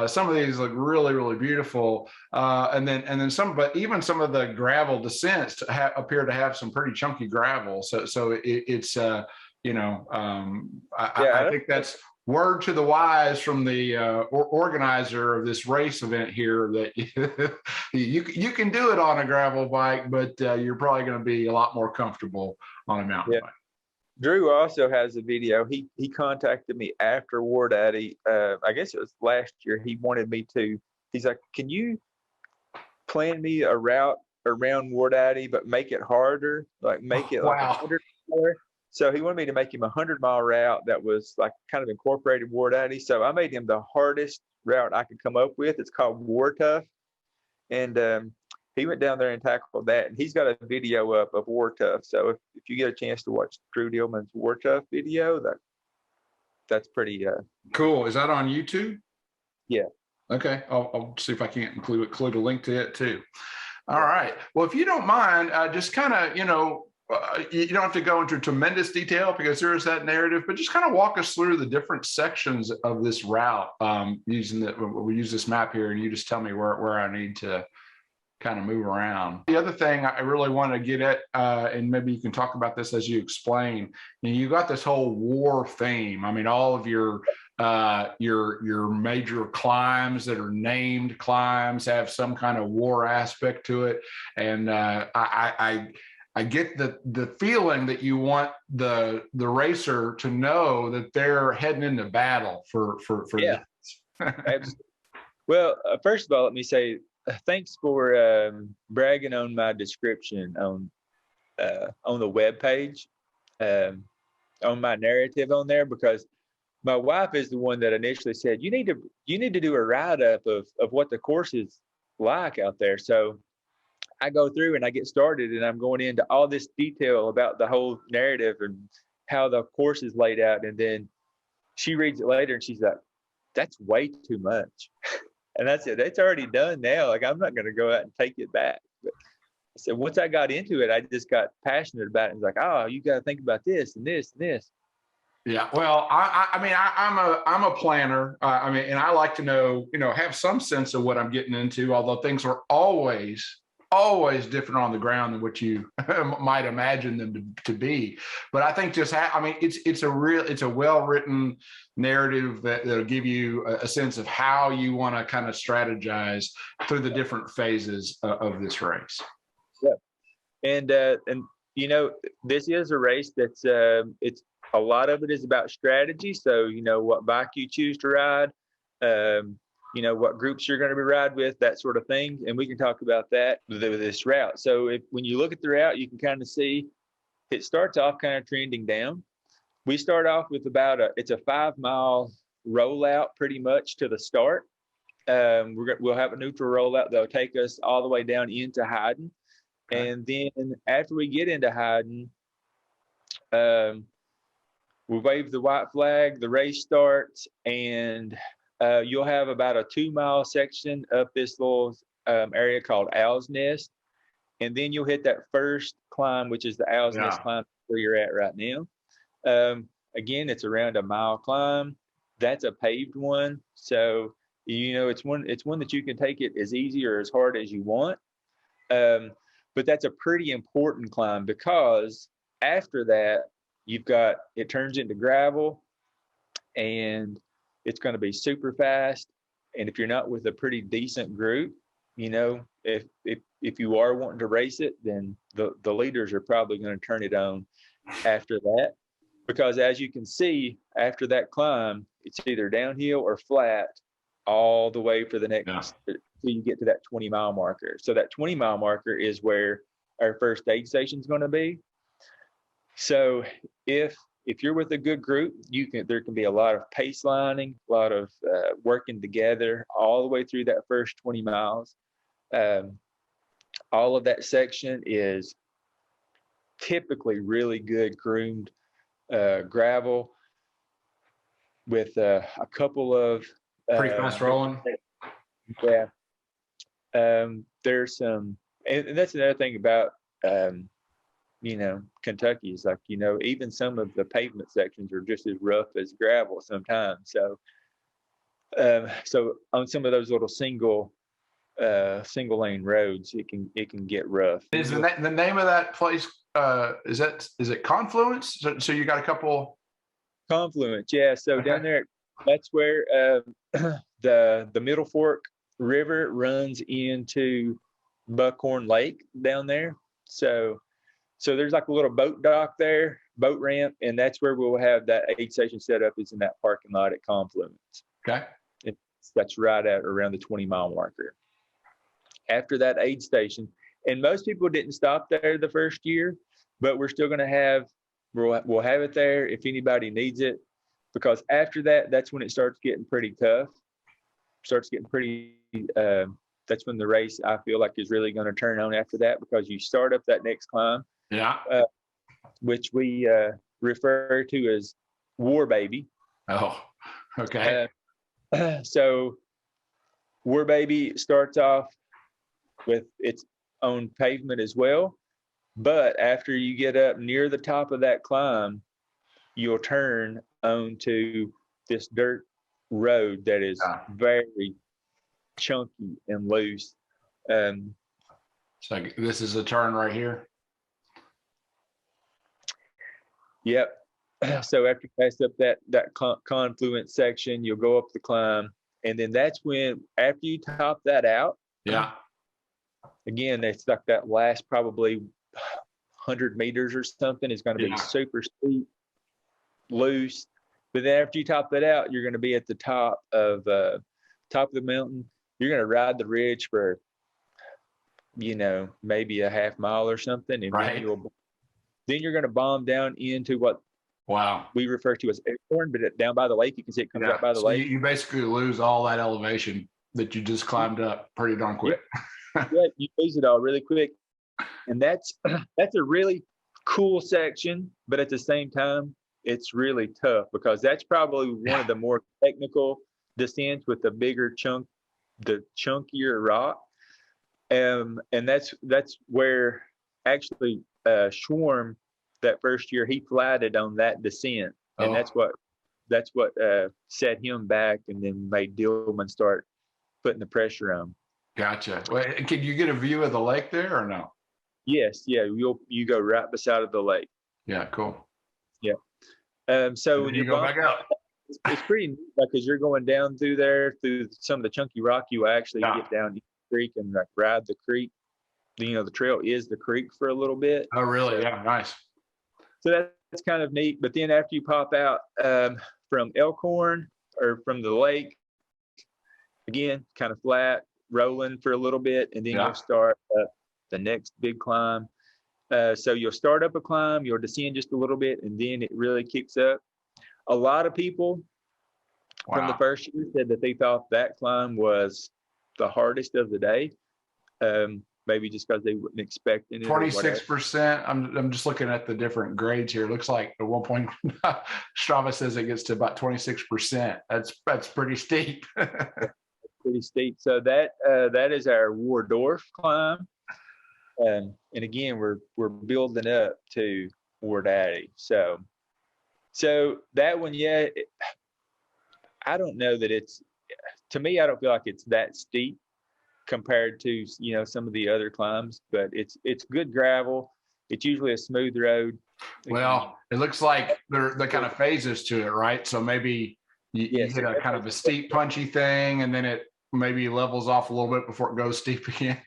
Speaker 1: some of these look really, really beautiful. And then some, but even some of the gravel descents appear to have some pretty chunky gravel. So it's I think that's word to the wise from the organizer of this race event here, that you can do it on a gravel bike, but you're probably going to be a lot more comfortable on a mountain bike.
Speaker 2: Drew also has a video. He contacted me after War Daddy. I guess it was last year. He wanted me to. He's like, "Can you plan me a route around War Daddy, but make it harder? Like, make it like 100 more." So he wanted me to make him a 100-mile route that was like kind of incorporated War Daddy. So I made him the hardest route I could come up with. It's called War Tough, and he went down there and tackled that. And he's got a video up of War Tough. So if you get a chance to watch Drew Dillman's War Tough video, that's pretty
Speaker 1: cool. Is that on YouTube?
Speaker 2: Yeah.
Speaker 1: Okay, I'll see if I can't include a link to it too. All right. Well, if you don't mind, just kind of, you don't have to go into tremendous detail because there is that narrative, but just kind of walk us through the different sections of this route. We use this map here, and you just tell me where I need to kind of move around. The other thing I really want to get at, and maybe you can talk about this as you explain, you got this whole war theme. I mean, all of your major climbs that are named climbs have some kind of war aspect to it. And I get the feeling that you want the racer to know that they're heading into battle for
Speaker 2: yeah. This. Well, first of all, let me say thanks for bragging on my description on the web page, on my narrative on there, because my wife is the one that initially said you need to do a write-up of what the course is like out there. So I go through and I get started, and I'm going into all this detail about the whole narrative and how the course is laid out. And then she reads it later and she's like, "That's way too much." And that's it. It's already done now. Like, I'm not going to go out and take it back. But so once I got into it, I just got passionate about it. It's like, oh, you got to think about this and this and this.
Speaker 1: Yeah, well, I'm a planner. And I like to know, have some sense of what I'm getting into. Although things are always different on the ground than what you might imagine them to be. But I think it's a well-written narrative that'll give you a sense of how you want to kind of strategize through the different phases of this race.
Speaker 2: Yeah, and this is a race that's it's a lot of it is about strategy. So what bike you choose to ride. What groups you're going to be riding with, that sort of thing. And we can talk about that with this route. So when you look at the route, you can kind of see it starts off kind of trending down. We start off with it's a 5-mile rollout pretty much to the start. We'll have a neutral rollout that'll take us all the way down into Hyden. Okay. And then after we get into Hyden, we wave the white flag, the race starts, and you'll have about a 2-mile section up this little area called Owl's Nest. And then you'll hit that first climb, which is the Owl's Nest climb where you're at right now. Again, it's around a mile climb. That's a paved one. So It's one that you can take it as easy or as hard as you want. But that's a pretty important climb, because after that, it turns into gravel, and it's going to be super fast. And if you're not with a pretty decent group, if you are wanting to race it, then the leaders are probably going to turn it on after that, because as you can see, after that climb, it's either downhill or flat all the way for the next, till you get to that 20-mile marker. So that 20-mile marker is where our first aid station is going to be. So if you're with a good group, there can be a lot of pace lining, a lot of working together all the way through that first 20 miles. All of that section is typically really good groomed gravel with a couple of
Speaker 1: pretty fast rolling.
Speaker 2: Yeah. There's some, and that's another thing about Kentucky is, like, even some of the pavement sections are just as rough as gravel sometimes. So on some of those little single lane roads, it can get rough.
Speaker 1: Is the name of that place? Is it Confluence? So you got a couple.
Speaker 2: Confluence, yeah. So down there, that's where the Middle Fork River runs into Buckhorn Lake down there. So there's like a little boat dock there, boat ramp, and that's where we'll have that aid station set up, is in that parking lot at Confluence.
Speaker 1: Okay.
Speaker 2: That's right at around the 20-mile marker. After that aid station, and most people didn't stop there the first year, but we're still going to we'll have it there if anybody needs it, because after that, that's when it starts getting pretty tough. That's when the race, I feel like, is really going to turn on after that, because you start up that next climb, which we refer to as War Baby.
Speaker 1: Oh, okay.
Speaker 2: So War Baby starts off with its own pavement as well, but after you get up near the top of that climb, you'll turn onto this dirt road that is very chunky and loose.
Speaker 1: So this is a turn right here.
Speaker 2: Yep. So after you pass up that confluence section, you'll go up the climb, and then that's when, after you top that out, again, it's like that last probably 100 meters or something is going to be super steep, loose. But then after you top that out, you're going to be at the top of the mountain. You're going to ride the ridge for, maybe a half mile or something, and then you're going to bomb down into what we refer to as Airborne, but down by the lake. You can see it comes right by the lake.
Speaker 1: You basically lose all that elevation that you just climbed up pretty darn quick.
Speaker 2: You lose it all really quick, and that's a really cool section. But at the same time, it's really tough, because that's probably one of the more technical descents with the bigger the chunkier rock, and that's where actually Schwarm, that first year, he flatted on that descent, and that's what set him back, and then made Dillman start putting the pressure on.
Speaker 1: Gotcha. Wait, can you get a view of the lake there or no?
Speaker 2: Yes, yeah, you go right beside of the lake.
Speaker 1: Yeah, cool.
Speaker 2: Yeah. So when
Speaker 1: you go back up,
Speaker 2: it's pretty neat, because you're going down through some of the chunky rock. You actually get down the creek and ride the creek. The trail is the creek for a little bit.
Speaker 1: Oh, really? Yeah, nice.
Speaker 2: So that's kind of neat. But then after you pop out from Elkhorn, or from the lake, again, kind of flat, rolling for a little bit, and then you'll start up the next big climb. So you'll start up a climb, you'll descend just a little bit, and then it really kicks up. A lot of people from the first year said that they thought that climb was the hardest of the day. Maybe just because they wouldn't expect it.
Speaker 1: 26%. I'm just looking at the different grades here. It looks like at one point Strava says it gets to about 26%. That's pretty steep.
Speaker 2: Pretty steep. So that is our Wardorf climb. And again, we're building up to Wardaddy. So that one, I don't know that to me, I don't feel like it's that steep compared to, some of the other climbs, but it's good gravel. It's usually a smooth road.
Speaker 1: Well, it looks like there kind of phases to it, right? So maybe you hit a kind of a steep, punchy thing, and then it maybe levels off a little bit before it goes steep again.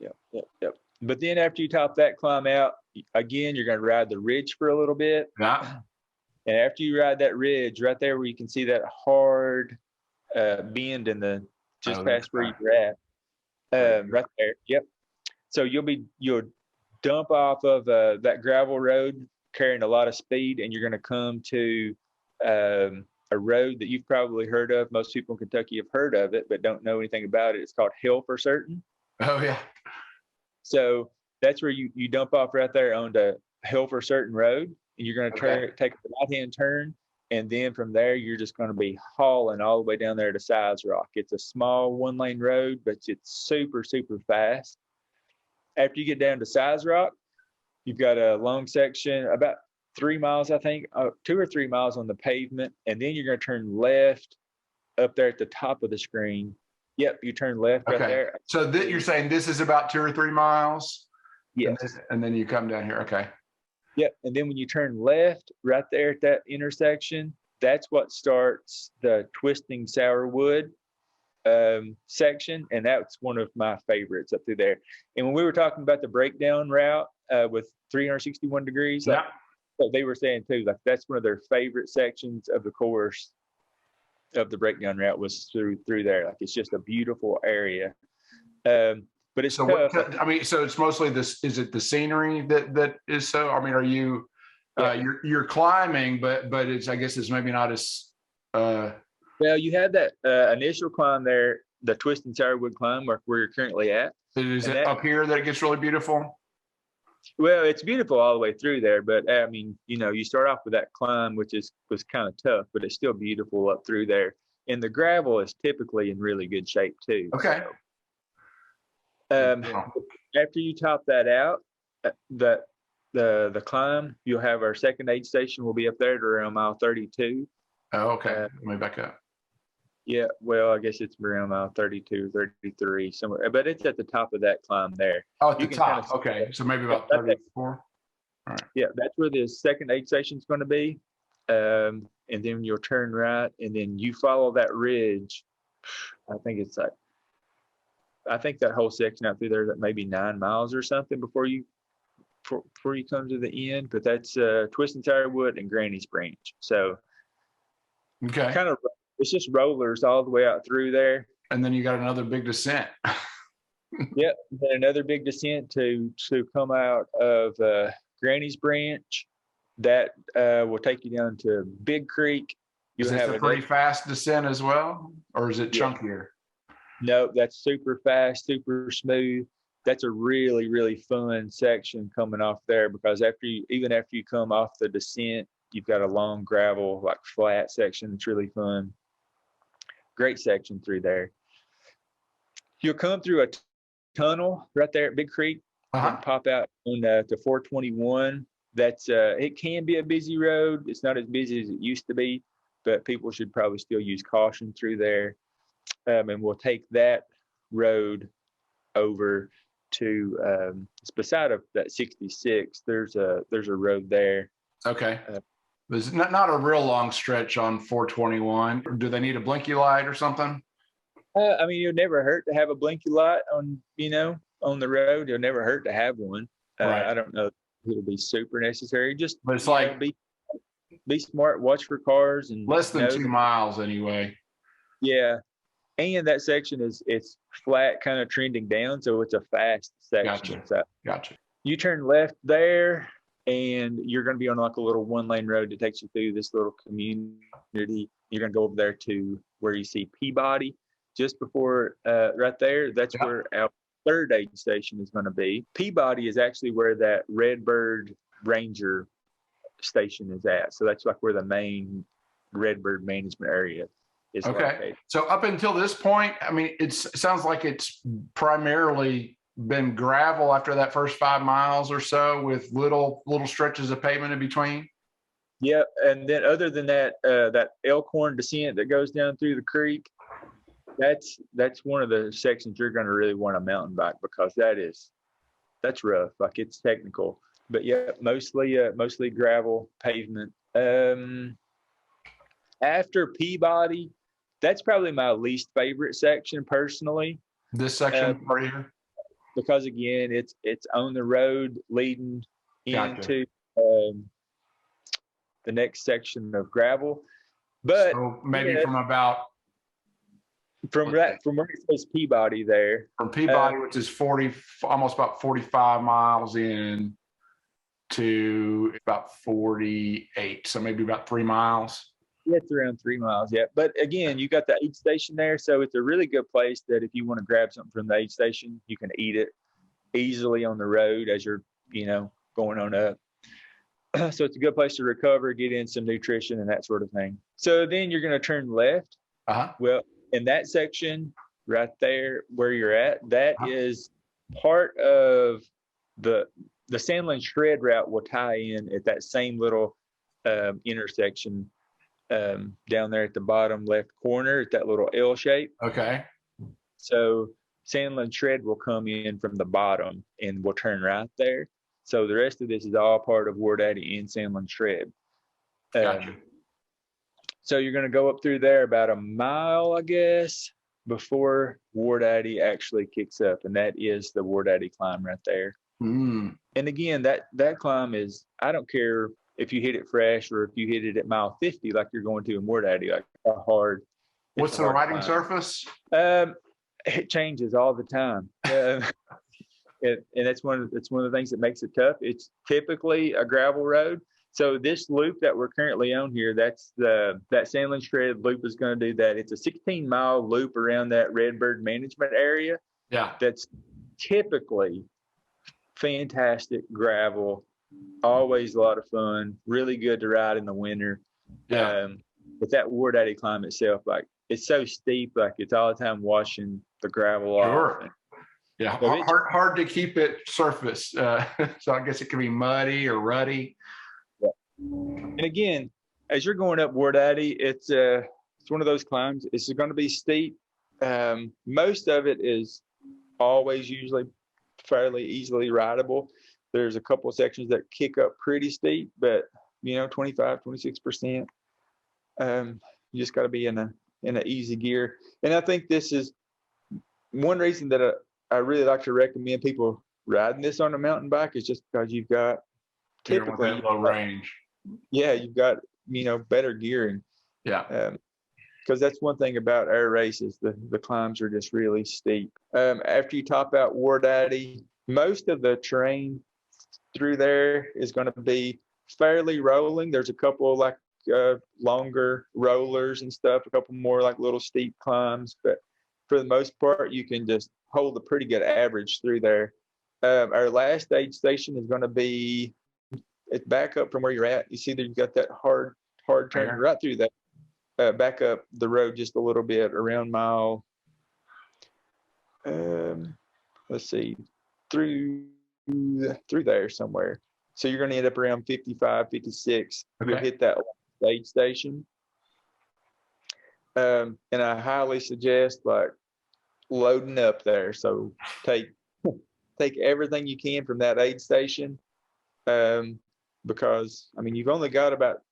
Speaker 2: Yep. But then after you top that climb out, again, you're going to ride the ridge for a little bit.
Speaker 1: Yeah.
Speaker 2: And after you ride that ridge, right there where you can see that hard bend in the just past where you're at, right there. Yep. So you'll dump off of that gravel road carrying a lot of speed, and you're going to come to a road that you've probably heard of. Most people in Kentucky have heard of it, but don't know anything about it. It's called Hill for Certain.
Speaker 1: Oh yeah.
Speaker 2: So that's where you dump off right there on the Hill for Certain road, and you're going to take a right-hand turn, and then from there you're just going to be hauling all the way down there to Size Rock. It's a small one-lane road, but it's super, super fast. After you get down to Size Rock, you've got a long section, about 3 miles, I think, 2 or 3 miles on the pavement, and then you're going to turn left up there at the top of the screen. Yep, you turn left right there.
Speaker 1: So you're saying this is about 2 or 3 miles?
Speaker 2: Yes.
Speaker 1: And then you come down here. Okay.
Speaker 2: Yep. And then when you turn left right there at that intersection, that's what starts the Twisting Sourwood section. And that's one of my favorites up through there. And when we were talking about the breakdown route with 361 degrees, so they were saying too, like that's one of their favorite sections of the course of the breakdown route was through there. Like it's just a beautiful area. But it's tough.
Speaker 1: So it's mostly this. Is it the scenery that is so? I mean, are you you're climbing, but I guess it's maybe not as.
Speaker 2: Well, you had that initial climb there, the Twisting Sourwood climb, where you're currently at.
Speaker 1: Is it up here that it gets really beautiful?
Speaker 2: Well, it's beautiful all the way through there, but I mean, you start off with that climb, which was kind of tough, but it's still beautiful up through there. And the gravel is typically in really good shape too.
Speaker 1: Okay.
Speaker 2: So, after you top that out, the climb, you'll have our second aid station will be up there at around mile 32.
Speaker 1: Oh, okay. Let me back up.
Speaker 2: Yeah, well, I guess it's around mile 32, 33, somewhere, but it's at the top of that climb there.
Speaker 1: Oh, at the top. Okay, so maybe about 34. All right.
Speaker 2: Yeah, that's where the second aid station is going to be. And then you'll turn right, and then you follow that ridge. I think that whole section out through there is maybe 9 miles or something before you come to the end. But that's Twisting Sourwood and Granny's Branch. So, kind of. It's just rollers all the way out through there.
Speaker 1: And then you got another big descent.
Speaker 2: Yep. Then another big descent to come out of Granny's Branch. That will take you down to Big Creek.
Speaker 1: Is this a pretty fast descent as well? Or is it chunkier?
Speaker 2: No, that's super fast, super smooth. That's a really, really fun section coming off there because even after you come off the descent, you've got a long gravel, like flat section. It's really fun. Great section through there. You'll come through a tunnel right there at Big Creek and pop out on to 421. That's it can be a busy road. It's not as busy as it used to be, but people should probably still use caution through there. And we'll take that road over to it's beside of that 66. There's a road there.
Speaker 1: Okay. There's not a real long stretch on 421. Do they need a blinky light or something?
Speaker 2: I mean, it'll never hurt to have a blinky light on the road. It'll never hurt to have one.
Speaker 1: Right.
Speaker 2: I don't know if it'll be super necessary.
Speaker 1: But it's like
Speaker 2: be smart, watch for cars, and
Speaker 1: less than 2 miles anyway.
Speaker 2: Yeah, and that section it's flat, kind of trending down, so it's a fast section.
Speaker 1: Gotcha.
Speaker 2: You turn left there, and you're going to be on like a little one-lane road that takes you through this little community. You're going to go over there to where you see Peabody, just before right there. That's where our third aid station is going to be. Peabody is actually where that Redbird Ranger station is at. So that's like where the main Redbird management area is located.
Speaker 1: So up until this point, I mean, it sounds like it's primarily been gravel after that first 5 miles or so with little stretches of pavement in between.
Speaker 2: Yeah, and then other than that, that Elkhorn descent that goes down through the creek, that's one of the sections you're going to really want to mountain bike, because that's rough. Like, it's technical, but yeah, mostly gravel pavement. After Peabody, that's probably my least favorite section personally.
Speaker 1: This section right here?
Speaker 2: Because again, it's on the road leading into the next section of gravel. But
Speaker 1: so maybe from about
Speaker 2: from where it says Peabody there.
Speaker 1: From Peabody, which is almost about 45 miles in, to about 48. So maybe about 3 miles.
Speaker 2: Yeah, it's around 3 miles. Yeah. But again, you got the aid station there. So it's a really good place that if you want to grab something from the aid station, you can eat it easily on the road as you're, going on up. So it's a good place to recover, get in some nutrition and that sort of thing. So then you're going to turn left. Well, in that section right there where you're at, that is part of the Sandlin shred route will tie in at that same little intersection down there at the bottom left corner at that little L shape.
Speaker 1: Okay.
Speaker 2: So Sandlin shred will come in from the bottom and we'll turn right there. So the rest of this is all part of War Daddy and Sandlin shred.
Speaker 1: Gotcha.
Speaker 2: So you're going to go up through there about a mile, I guess, before War Daddy actually kicks up. And that is the War Daddy climb right there.
Speaker 1: Mm.
Speaker 2: And again, that climb is, I don't care if you hit it fresh or if you hit it at mile 50, like you're going to in War Daddy, like hard.
Speaker 1: What's the riding surface?
Speaker 2: It changes all the time. And that's one of the things that makes it tough. It's typically a gravel road. So this loop that we're currently on here, that Sandlin shred loop is going to do that. It's a 16-mile loop around that Redbird management area.
Speaker 1: Yeah.
Speaker 2: That's typically fantastic gravel, always a lot of fun, really good to ride in the winter.
Speaker 1: Yeah.
Speaker 2: But that War Daddy climb itself, like, it's so steep, like it's all the time washing the gravel off.
Speaker 1: Yeah,
Speaker 2: so
Speaker 1: hard to keep it surface. So I guess it can be muddy or ruddy.
Speaker 2: Yeah. And again, as you're going up War Daddy, it's one of those climbs. It's going to be steep. Most of it is always usually fairly easily rideable. There's a couple of sections that kick up pretty steep, but 25, 26%. You just got to be in an easy gear. And I think this is one reason that I really like to recommend people riding this on a mountain bike, is just because you've got typically
Speaker 1: low range.
Speaker 2: Yeah, you've got better gearing.
Speaker 1: Yeah.
Speaker 2: Because that's one thing about our races, the climbs are just really steep. After you top out War Daddy, most of the terrain through there is going to be fairly rolling. There's a couple like longer rollers and stuff, a couple more like little steep climbs, but for the most part, you can just hold a pretty good average through there. Our last aid station is going to be, it's back up from where you're at. You see that you've got that hard turn right through that, back up the road just a little bit around mile, let's see, through there somewhere. So you're going to end up around 55, 56. Okay. You'll hit that aid station. And I highly suggest like loading up there. So take everything you can from that aid station, because you've only got about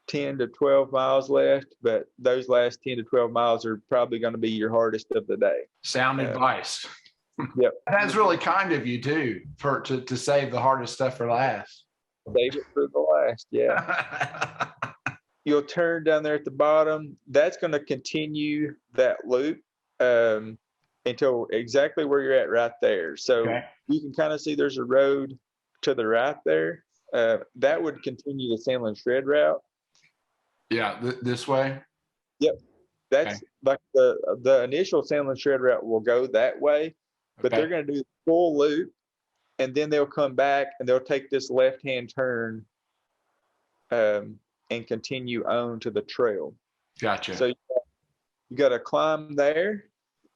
Speaker 2: 10 to 12 miles left, but those last 10 to 12 miles are probably going to be your hardest of the day.
Speaker 1: Sound advice.
Speaker 2: Yep.
Speaker 1: That's really kind of you too, to save the hardest stuff for last.
Speaker 2: Save it for the last. Yeah. You'll turn down there at the bottom. That's going to continue that loop until exactly where you're at right there. So you can kind of see there's a road to the right there. That would continue the Sandlin shred route.
Speaker 1: Yeah, this way?
Speaker 2: Yep. That's like the initial Sandlin shred route will go that way, but they're going to do the full loop, and then they'll come back and they'll take this left-hand turn and continue on to the trail.
Speaker 1: Gotcha.
Speaker 2: So you got to climb there,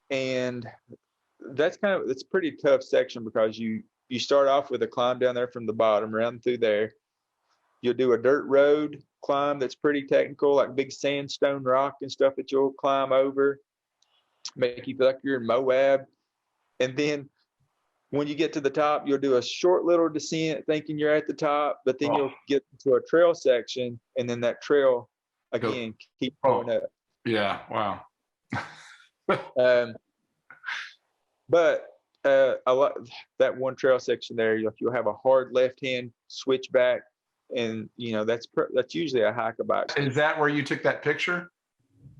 Speaker 2: and it's a pretty tough section because you start off with a climb down there from the bottom, around through there. You'll do a dirt road climb that's pretty technical, like big sandstone rock and stuff that you'll climb over, make you feel like you're in Moab. And then when you get to the top, you'll do a short little descent thinking you're at the top, but then you'll get to a trail section, and then that trail again keep going up.
Speaker 1: Yeah, wow.
Speaker 2: But a lot, that one trail section there, you'll have a hard left-hand switchback, and that's usually a hike bike.
Speaker 1: Is that where you took that picture?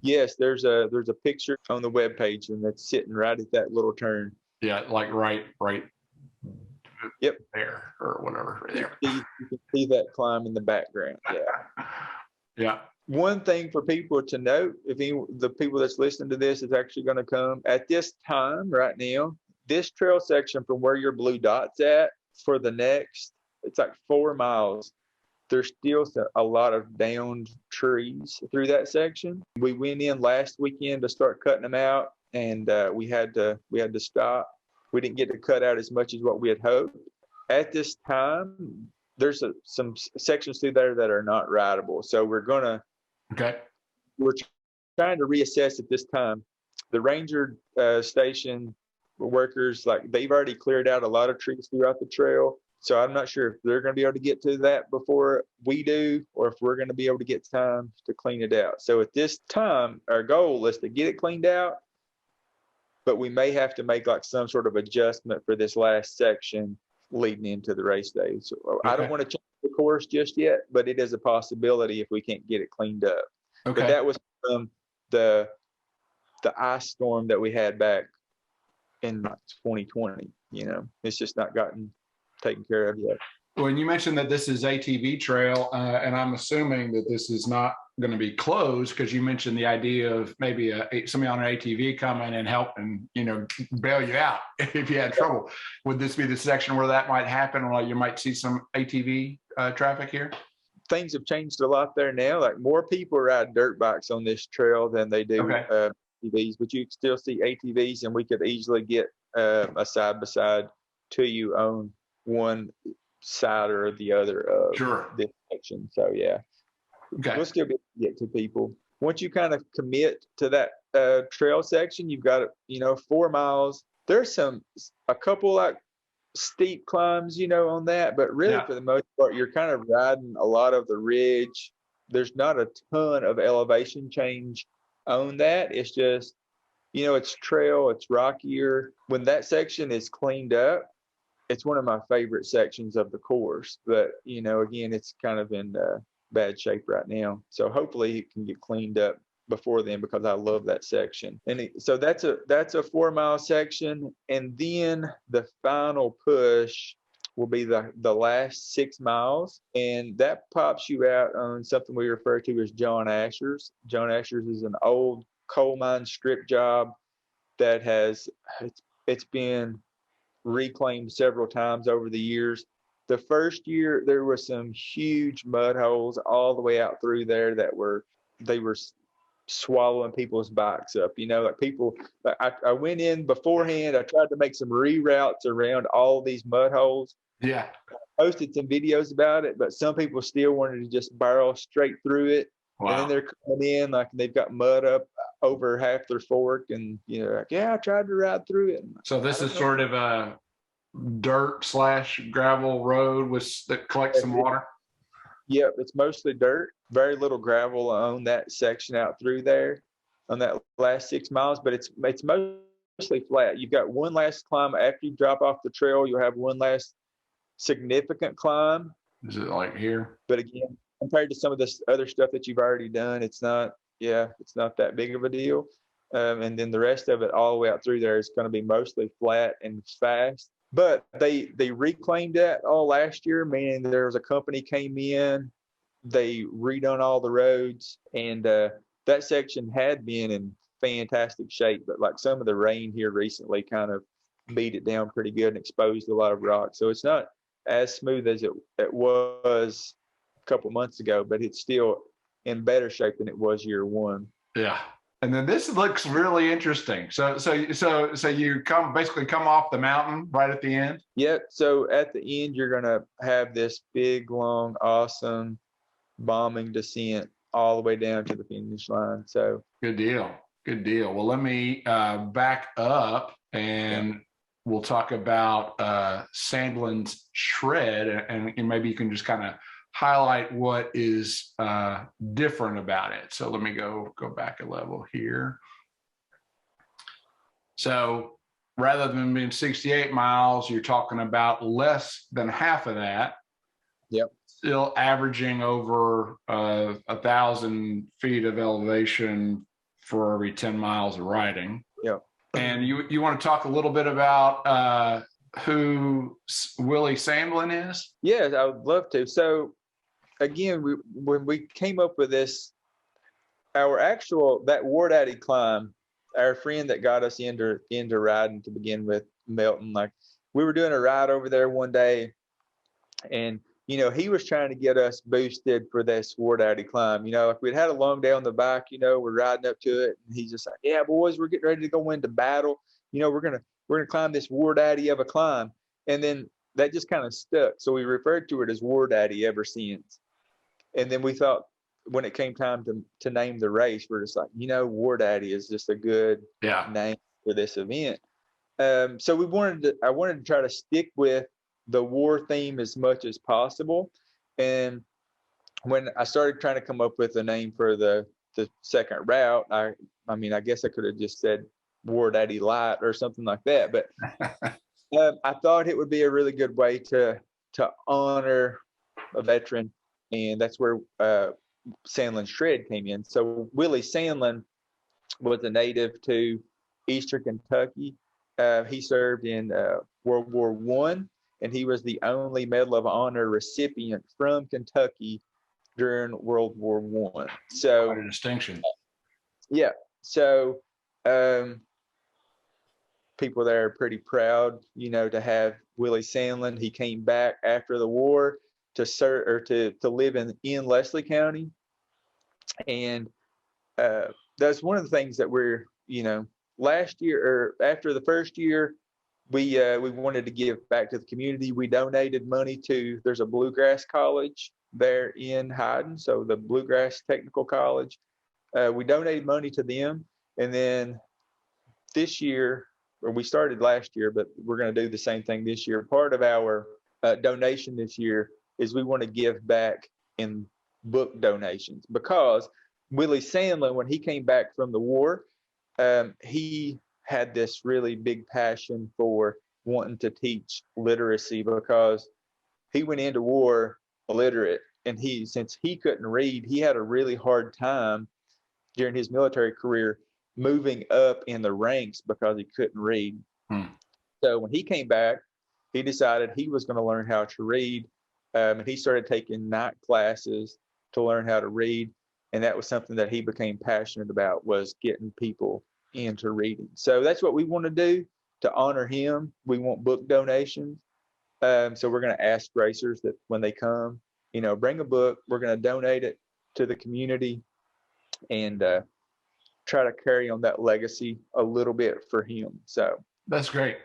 Speaker 2: Yes, there's a picture on the webpage, and that's sitting right at that little turn.
Speaker 1: Yeah, like right.
Speaker 2: Yep.
Speaker 1: There or whatever. Right there.
Speaker 2: You can see that climb in the background. Yeah.
Speaker 1: Yeah.
Speaker 2: One thing for people to note, if the people that's listening to this is actually going to come at this time right now, this trail section from where your blue dot's at for the next, it's like 4 miles. There's still a lot of downed trees through that section. We went in last weekend to start cutting them out, and we had to stop. We didn't get to cut out as much as what we had hoped. At this time, there's some sections through there that are not rideable. So we're trying to reassess at this time. The ranger station workers, like, they've already cleared out a lot of trees throughout the trail. So I'm not sure if they're going to be able to get to that before we do, or if we're going to be able to get time to clean it out. So at this time, our goal is to get it cleaned out, but we may have to make like some sort of adjustment for this last section leading into the race day. So I don't want to change the course just yet, but it is a possibility if we can't get it cleaned up.
Speaker 1: Okay.
Speaker 2: But that was from the ice storm that we had back in 2020. It's just not gotten taken care of yet.
Speaker 1: When you mentioned that this is ATV trail, and I'm assuming that this is not going to be closed, because you mentioned the idea of maybe somebody on an ATV coming and help and bail you out if you had trouble. Would this be the section where that might happen, or you might see some ATV traffic here?
Speaker 2: Things have changed a lot there now. Like, more people ride dirt bikes on this trail than they do ATVs, but you can still see ATVs, and we could easily get a side-by-side to you on one side or the other of this section. So yeah, we'll still be able to get to people. Once you kind of commit to that trail section, you've got 4 miles. There's a couple like steep climbs on that, but really for the most part you're kind of riding a lot of the ridge. There's not a ton of elevation change on that. It's just it's trail, it's rockier. When that section is cleaned up, it's one of my favorite sections of the course, but again, it's kind of in bad shape right now. So hopefully it can get cleaned up before then, because I love that section. And so that's a 4 mile section. And then the final push will be the last 6 miles. And that pops you out on something we refer to as John Asher's. John Asher's is an old coal mine strip job that it's been reclaimed several times over the years. The first year there were some huge mud holes all the way out through there that were swallowing people's bikes up. Like people, I went in beforehand, I tried to make some reroutes around all these mud holes.
Speaker 1: Yeah.
Speaker 2: I posted some videos about it, but some people still wanted to just barrel straight through it. Wow. And then they're coming in like they've got mud up over half their fork, and like, I tried to ride through it.
Speaker 1: So this is sort of a dirt/gravel road that collects some water.
Speaker 2: Yep, it's mostly dirt, very little gravel on that section out through there on that last 6 miles, but it's mostly flat. You've got one last climb after you drop off the trail. You'll have one last significant climb.
Speaker 1: Is it like here?
Speaker 2: But again, compared to some of this other stuff that you've already done, it's not that big of a deal. And then the rest of it all the way out through there is going to be mostly flat and fast. But they reclaimed that all last year, meaning there was a company came in, they redone all the roads, and that section had been in fantastic shape. But like some of the rain here recently kind of beat it down pretty good and exposed a lot of rock. So it's not as smooth as it was a couple months ago, but it's still in better shape than it was year one.
Speaker 1: Yeah. And then this looks really interesting. So you basically come off the mountain right at the end.
Speaker 2: Yep. So at the end, you're gonna have this big, long, awesome bombing descent all the way down to the finish line. So
Speaker 1: good deal. Good deal. Well, let me back up and we'll talk about Sandlin's shred, and maybe you can just kind of highlight what is different about it. So let me go back a level here. So rather than being 68 miles, you're talking about less than half of that.
Speaker 2: Yep.
Speaker 1: Still averaging over 1,000 feet of elevation for every 10 miles of riding.
Speaker 2: Yep.
Speaker 1: And you want to talk a little bit about who Willie Sandlin is?
Speaker 2: Yes, I would love to. So again, when we came up with this, that War Daddy climb, our friend that got us into riding to begin with, Melton, like we were doing a ride over there one day, and he was trying to get us boosted for this War Daddy climb. Like we'd had a long day on the bike, we're riding up to it, and he's just like, "Yeah, boys, we're getting ready to go into battle. We're gonna climb this War Daddy of a climb." And then that just kind of stuck. So we referred to it as War Daddy ever since. And then we thought, when it came time to name the race, we're just like, War Daddy is just a good name for this event. So I wanted to try to stick with the war theme as much as possible. And when I started trying to come up with a name for the second route, I guess I could have just said War Daddy Light or something like that. But I thought it would be a really good way to honor a veteran. And that's where Sandlin's shred came in. So Willie Sandlin was a native to Eastern Kentucky. He served in World War I, and he was the only Medal of Honor recipient from Kentucky during World War I. So
Speaker 1: quite a distinction.
Speaker 2: Yeah. So people there are pretty proud, to have Willie Sandlin. He came back after the war to serve or to live in Leslie County, and that's one of the things that we're last year or after the first year we wanted to give back to the community. We donated money there's a bluegrass college there in Hyden, so the Bluegrass Technical College. We donated money to them, and then this year, or we started last year, but we're going to do the same thing this year. Part of our donation this year is we want to give back in book donations, because Willie Sandlin, when he came back from the war, he had this really big passion for wanting to teach literacy, because he went into war illiterate, and since he couldn't read, he had a really hard time during his military career moving up in the ranks because he couldn't read. So when he came back, he decided he was going to learn how to read. And he started taking night classes to learn how to read. And that was something that he became passionate about, was getting people into reading. So that's what we want to do to honor him. We want book donations. So we're going to ask racers that when they come, bring a book. We're going to donate it to the community and try to carry on that legacy a little bit for him. So
Speaker 1: that's great.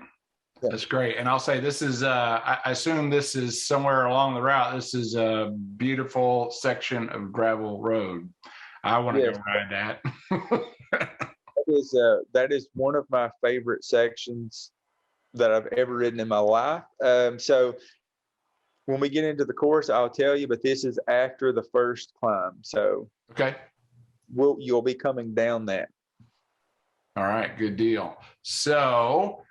Speaker 1: That's great. And I'll say this is, I assume this is somewhere along the route. This is a beautiful section of gravel road. I want to go ride that.
Speaker 2: That is one of my favorite sections that I've ever ridden in my life. So when we get into the course, I'll tell you, but this is after the first climb. So
Speaker 1: okay,
Speaker 2: you'll be coming down that.
Speaker 1: All right, good deal. So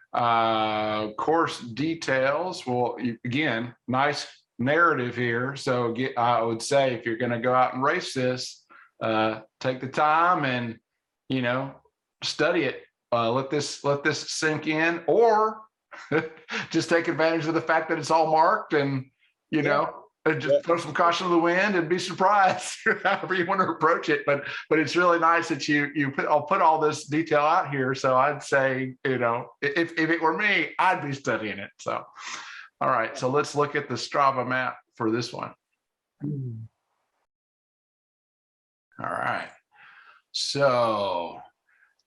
Speaker 1: course details. Well, again, nice narrative here. So I would say, if you're going to go out and race this, take the time and study it. Let this sink in, or just take advantage of the fact that it's all marked, and just throw some caution to the wind and be surprised, however you want to approach it. But it's really nice that I'll put all this detail out here. So I'd say, if it were me, I'd be studying it. So, all right. So let's look at the Strava map for this one. All right. So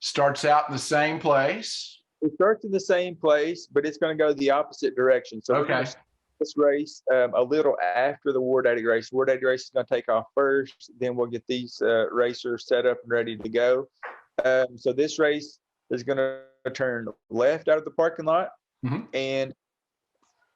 Speaker 1: starts out in the same place.
Speaker 2: It starts in the same place, but it's going to go the opposite direction. So we're
Speaker 1: Okay.
Speaker 2: going to this race a little after the War Daddy race. War Daddy race is going to take off first. Then we'll get these racers set up and ready to go. So this race is going to turn left out of the parking lot, and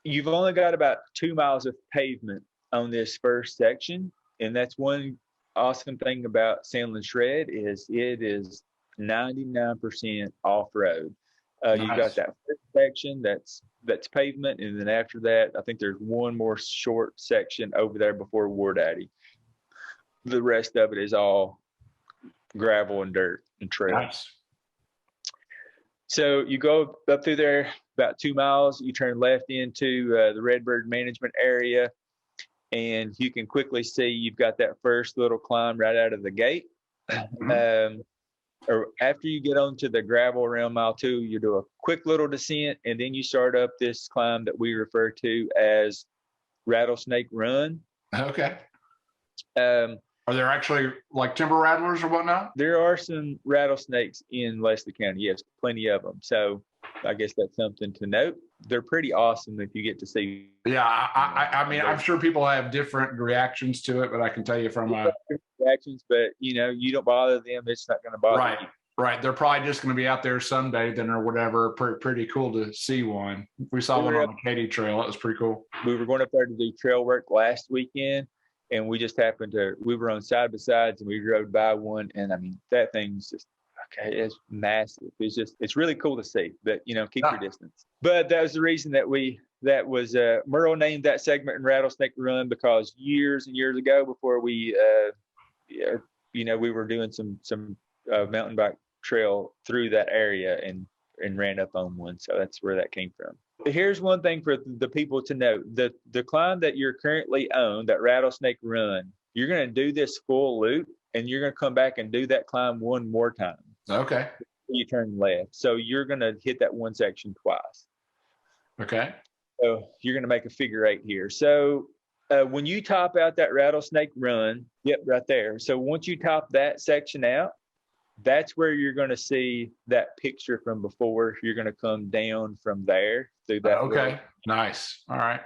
Speaker 2: you've only got about 2 miles of pavement on this first section. And that's one awesome thing about Sandlin Shred is it is 99% off-road.
Speaker 1: Nice.
Speaker 2: You've got that first section that's pavement, and then after that, I think there's one more short section over there before War Daddy. The rest of it is all gravel and dirt and trail.
Speaker 1: Nice.
Speaker 2: So you go up through there about 2 miles, you turn left into the Redbird Management Area, and you can quickly see you've got that first little climb right out of the gate. Or after you get onto the gravel around mile 2, you do a quick little descent, and then you start up this climb that we refer to as Rattlesnake Run.
Speaker 1: Okay. Are there actually like timber rattlers or whatnot?
Speaker 2: There are some rattlesnakes in Leslie County. Yes, plenty of them. So I guess that's something to note. They're pretty awesome if you get to see.
Speaker 1: Yeah, I mean, I'm sure people have different reactions to it, but I can tell you from
Speaker 2: reactions, but you don't bother them. It's not going to bother you.
Speaker 1: Right. They're probably just going to be out there sunbathing or whatever. Pretty cool to see one. We saw one on the Katy Trail. That was pretty cool.
Speaker 2: We were going up there to do trail work last weekend, and we just happened to, we were on side by sides and we rode by one. And I mean, that thing's just, okay, it's massive. It's really cool to see, but keep your distance. But that was the reason that Merle named that segment in Rattlesnake Run, because years and years ago, before we were doing some mountain bike trail through that area and ran up on one. So that's where that came from. Here's one thing for the people to know. The climb that you're currently on, that Rattlesnake Run, you're going to do this full loop and you're going to come back and do that climb one more time.
Speaker 1: Okay.
Speaker 2: You turn left. So you're going to hit that one section twice.
Speaker 1: Okay.
Speaker 2: So you're going to make a figure 8 here. So when you top out that Rattlesnake Run, yep, right there. So once you top that section out, that's where you're going to see that picture from before. You're going to come down from there through that.
Speaker 1: Okay. Nice. All right.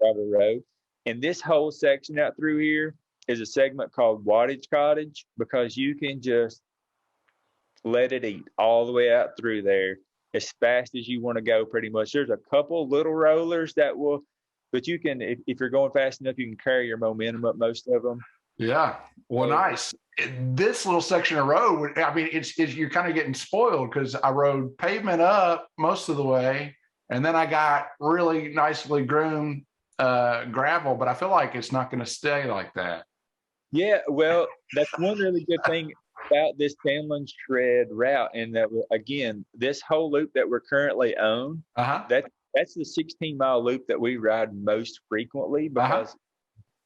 Speaker 2: Gravel road. And this whole section out through here is a segment called Wattage Cottage, because you can just let it eat all the way out through there as fast as you want to go, pretty much. There's a couple little rollers that will, but you can, if you're going fast enough, you can carry your momentum up most of them.
Speaker 1: Yeah. Well, nice. This little section of road, I mean, it's you're kind of getting spoiled, because I rode pavement up most of the way, and then I got really nicely groomed gravel, but I feel like it's not going to stay like that. Yeah,
Speaker 2: well, that's one really good thing about this Sandlin Shred route, and that, again, this whole loop that we're currently on, that's the 16-mile loop that we ride most frequently, because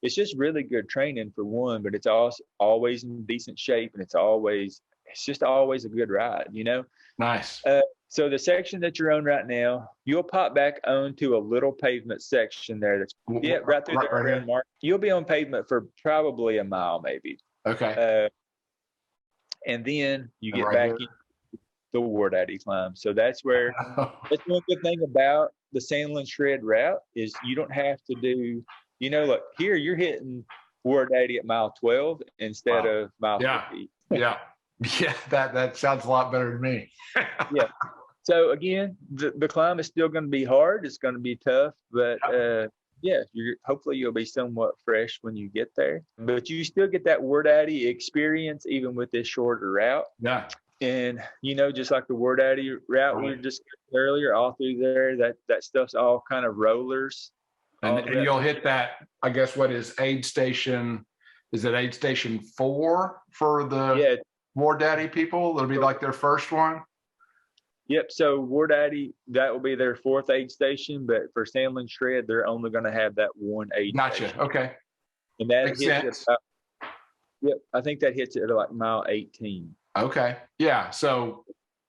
Speaker 2: it's just really good training for one, but it's also always in decent shape, and it's just always a good ride,
Speaker 1: Nice.
Speaker 2: So the section that you're on right now, you'll pop back onto a little pavement section there. That's right through there. Right Mark. You'll be on pavement for probably a mile, maybe.
Speaker 1: Okay.
Speaker 2: And then you get back into the War Daddy climb. So that's where, that's one good thing about the Sandlin Shred route is you don't have to do, look, here you're hitting War Daddy at mile 12 instead of mile 50.
Speaker 1: Yeah. Yeah, that sounds a lot better to me.
Speaker 2: Yeah. So again, the climb is still going to be hard. It's going to be tough, but hopefully you'll be somewhat fresh when you get there. But you still get that War Daddy experience even with this shorter route.
Speaker 1: Yeah.
Speaker 2: And just like the War Daddy route we were discussing earlier, all through there, that stuff's all kind of rollers.
Speaker 1: And you'll hit that, I guess, what is aid station? Is it aid station 4 for the War Daddy people? It'll be like their first one.
Speaker 2: Yep. So War Daddy, that will be their 4th aid station, but for Sandlin Shred, they're only going to have that one aid station.
Speaker 1: Gotcha. Okay.
Speaker 2: And that makes sense. I think that hits it at like mile 18.
Speaker 1: Okay. Yeah. So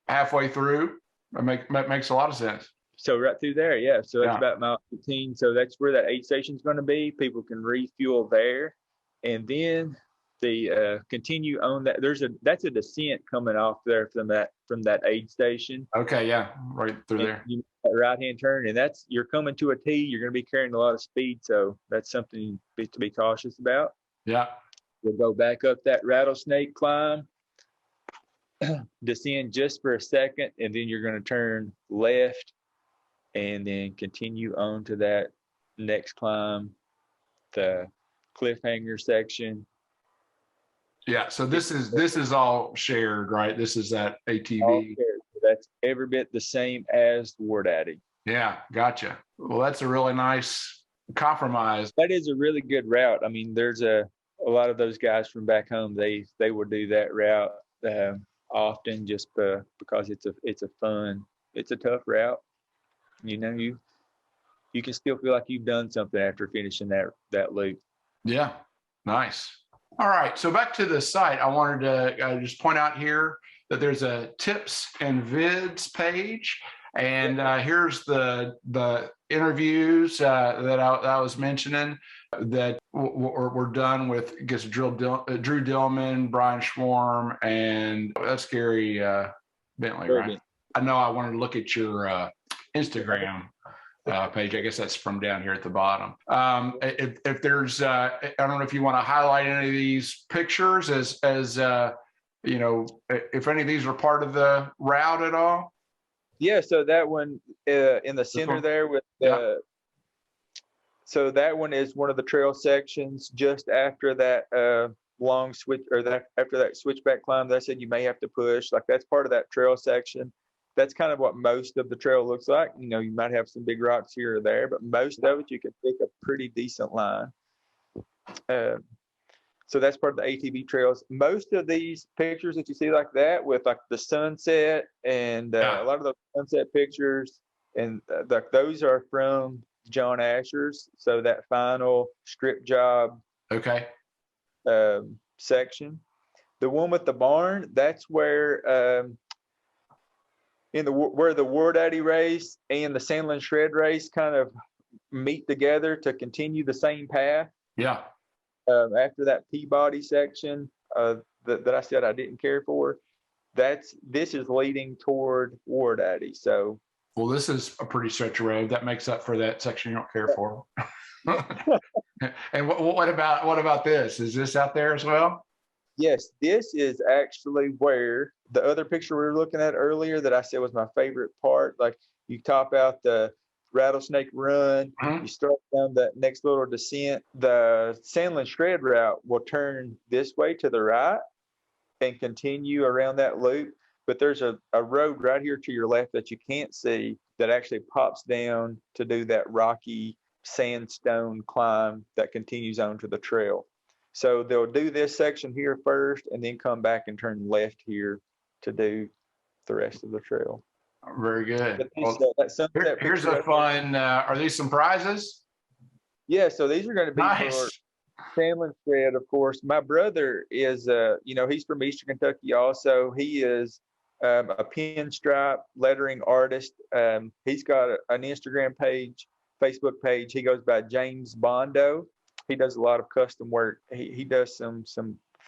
Speaker 1: halfway through, that makes a lot of sense.
Speaker 2: So right through there, yeah. So that's about mile 18. So that's where that aid station is going to be. People can refuel there. And then the continue on that. That's a descent coming off there from that aid station.
Speaker 1: Okay, yeah, right through
Speaker 2: And
Speaker 1: there.
Speaker 2: you make that right-hand turn, and you're coming to a T. You're going to be carrying a lot of speed, so that's something to be cautious about.
Speaker 1: Yeah.
Speaker 2: We'll go back up that rattlesnake climb, descend just for a second, and then you're going to turn left and then continue on to that next climb, the cliffhanger section.
Speaker 1: Yeah. So this is all shared, right? This is that ATV.
Speaker 2: That's every bit the same as the War Daddy.
Speaker 1: Yeah, gotcha. Well, that's a really nice compromise.
Speaker 2: That is a really good route. I mean, there's a lot of those guys from back home. They will do that route often, just because it's a tough route. You know, you can still feel like you've done something after finishing that loop.
Speaker 1: Yeah, nice. All right, so back to the site. I wanted to just point out here that there's a tips and vids page, and here's the interviews that I was mentioning that were done with, I guess, Drew Dillman, Brian Schwarm, and that's Gary Bentley, right? I know I wanted to look at your Instagram page. I guess that's from down here at the bottom. If there's, I don't know if you want to highlight any of these pictures as you know, if any of these are part of the route at all.
Speaker 2: Yeah, so that one in the center there with so that one is one of the trail sections just after that long switch, or after that switchback climb that I said you may have to push. Like, that's part of that trail section. That's kind of what most of the trail looks like. You know, you might have some big rocks here or there, but most of it you can pick a pretty decent line. So that's part of the ATV trails. Most of these pictures that you see like that with like the sunset and a lot of those sunset pictures, and those are from John Asher's. So that final strip job section. The one with the barn, that's where where the War Daddy race and the Sandlin Shred race kind of meet together to continue the same path.
Speaker 1: Yeah.
Speaker 2: After that Peabody section that I said I didn't care for, this is leading toward War Daddy. So,
Speaker 1: well, this is a pretty stretch of road that makes up for that section you don't care for. And what about this? Is this out there as well?
Speaker 2: Yes, this is actually where the other picture we were looking at earlier that I said was my favorite part. Like, you top out the Rattlesnake Run, you start down that next little descent. The Sandlin Shred route will turn this way to the right and continue around that loop. But there's a road right here to your left that you can't see that actually pops down to do that rocky sandstone climb that continues on to the trail. So they'll do this section here first and then come back and turn left here to do the rest of the trail.
Speaker 1: Very good. Well, here's a fun, are these some prizes?
Speaker 2: Yeah, so these are going to be for Sandlin Shred, of course. My brother is, he's from Eastern Kentucky also. He is a pinstripe lettering artist. He's got an Instagram page, Facebook page. He goes by James Bondo. He does a lot of custom work. He does some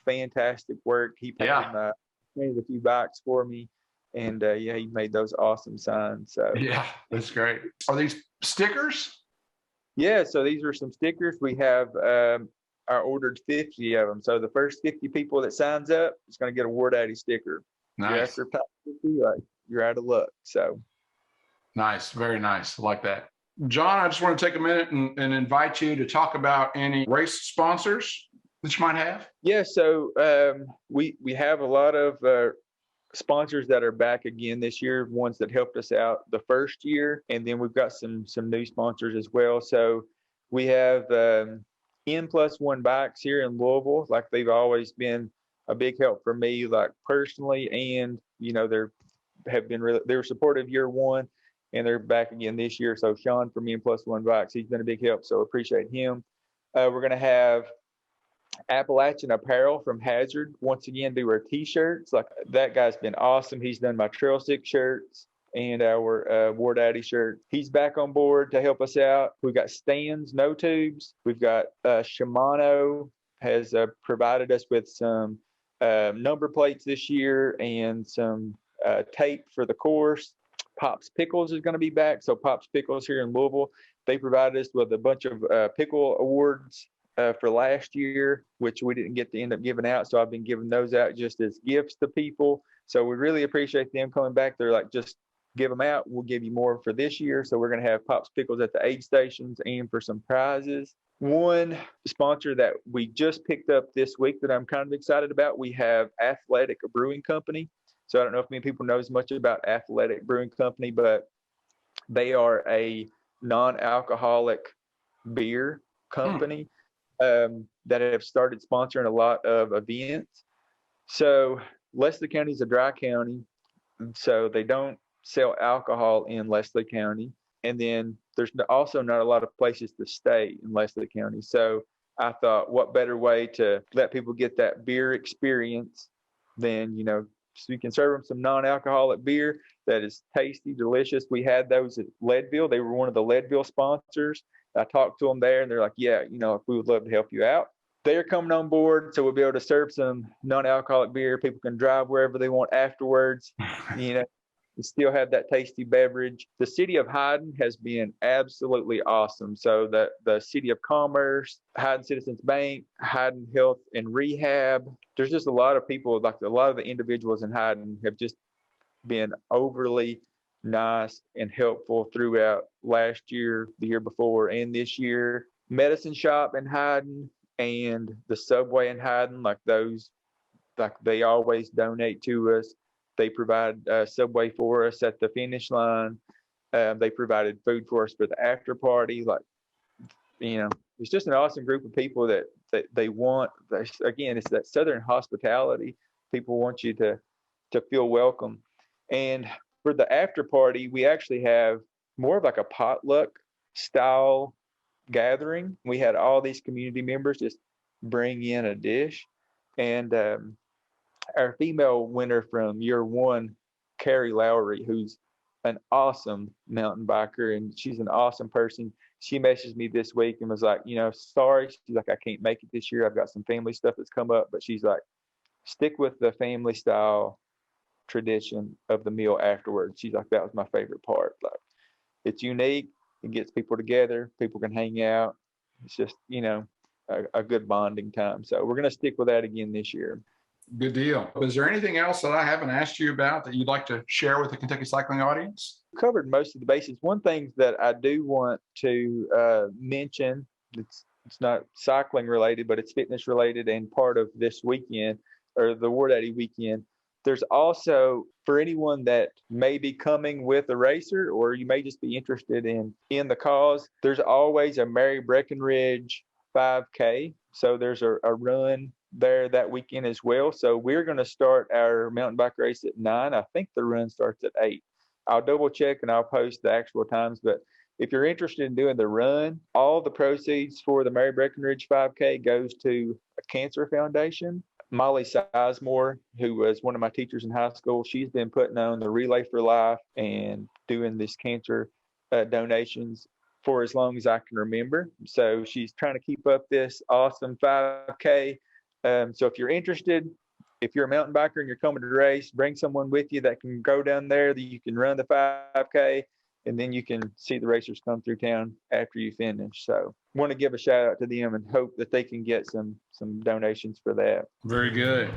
Speaker 2: fantastic work. He painted a few bikes for me, and he made those awesome signs. So
Speaker 1: yeah, that's great. Are these stickers?
Speaker 2: Yeah, so these are some stickers. We have I ordered 50 of them. So the first 50 people that signs up is going to get a War Daddy sticker.
Speaker 1: Nice.
Speaker 2: After top 50, you're out of luck. So
Speaker 1: nice, very nice. I like that. John, I just want to take a minute and invite you to talk about any race sponsors that you might have. Yeah,
Speaker 2: so we have a lot of sponsors that are back again this year, ones that helped us out the first year, and then we've got some new sponsors as well. So we have N+1 Bikes here in Louisville. Like, they've always been a big help for me, like personally, and they were supportive year one, and they're back again this year. So Sean from N+1 Bikes, he's been a big help, so appreciate him. We're going to have Appalachian Apparel from Hazard once again do our t-shirts. Like, that guy's been awesome. He's done my Trail Stick shirts and our War Daddy shirt. He's back on board to help us out. We've got Stan's No Tubes. We've got Shimano has provided us with some number plates this year and some tape for the course. Pops Pickles is going to be back. So Pops Pickles here in Louisville, they provided us with a bunch of pickle awards for last year, which we didn't get to end up giving out. So I've been giving those out just as gifts to people. So we really appreciate them coming back. They're like, just give them out. We'll give you more for this year. So we're going to have Pops Pickles at the aid stations and for some prizes. One sponsor that we just picked up this week that I'm kind of excited about, we have Athletic Brewing Company. So I don't know if many people know as much about Athletic Brewing Company, but they are a non-alcoholic beer company that have started sponsoring a lot of events. So Leslie County is a dry county, so they don't sell alcohol in Leslie County. And then there's also not a lot of places to stay in Leslie County. So I thought, what better way to let people get that beer experience than, so you can serve them some non-alcoholic beer that is tasty, delicious. We had those at Leadville. They were one of the Leadville sponsors. I talked to them there, and they're like, yeah, we would love to help you out. They're coming on board, so we'll be able to serve some non-alcoholic beer. People can drive wherever they want afterwards. We still have that tasty beverage. The city of Hyden has been absolutely awesome. So the City of Commerce, Hyden Citizens Bank, Hyden Health and Rehab, there's just a lot of people, like a lot of the individuals in Hyden have just been overly nice and helpful throughout last year, the year before, and this year. Medicine Shop in Hyden and the Subway in Hyden, they always donate to us. They provide Subway for us at the finish line. They provided food for us for the after party. It's just an awesome group of people that they want. Again, it's that Southern hospitality. People want you to feel welcome. And for the after party, we actually have more of like a potluck style gathering. We had all these community members just bring in a dish. And our female winner from year one, Carrie Lowry, who's an awesome mountain biker, and she's an awesome person. She messaged me this week and was like, sorry. She's like, I can't make it this year. I've got some family stuff that's come up, but she's like, stick with the family style tradition of the meal afterwards. She's like, that was my favorite part. Like, it's unique. It gets people together. People can hang out. It's just, a good bonding time. So we're going to stick with that again this year.
Speaker 1: Good deal. Is there anything else that I haven't asked you about that you'd like to share with the Kentucky cycling audience?
Speaker 2: Covered most of the bases. One thing that I do want to mention, it's not cycling related, but it's fitness related and part of this weekend, or the War Daddy weekend. There's also, for anyone that may be coming with a racer, or you may just be interested in the cause, there's always a Mary Breckenridge 5K. So there's a run there that weekend as well. So we're going to start our mountain bike race at 9. I think the run starts at 8. I'll double check and I'll post the actual times. But if you're interested in doing the run, all the proceeds for the Mary Breckenridge 5K goes to a cancer foundation. Molly Sizemore, who was one of my teachers in high school, she's been putting on the Relay for Life and doing this cancer donations for as long as I can remember. So she's trying to keep up this awesome 5K. So if you're interested, if you're a mountain biker and you're coming to race, bring someone with you that can go down there, that you can run the 5K, and then you can see the racers come through town after you finish. So want to give a shout out to them and hope that they can get some donations for that.
Speaker 1: Very good.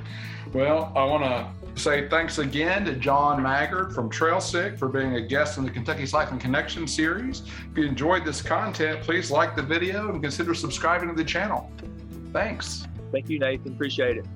Speaker 1: Well, I want to say thanks again to John Maggard from Trail Sick for being a guest in the Kentucky Cycling Connection series. If you enjoyed this content, please like the video and consider subscribing to the channel. Thanks.
Speaker 2: Thank you, Nathan. Appreciate it.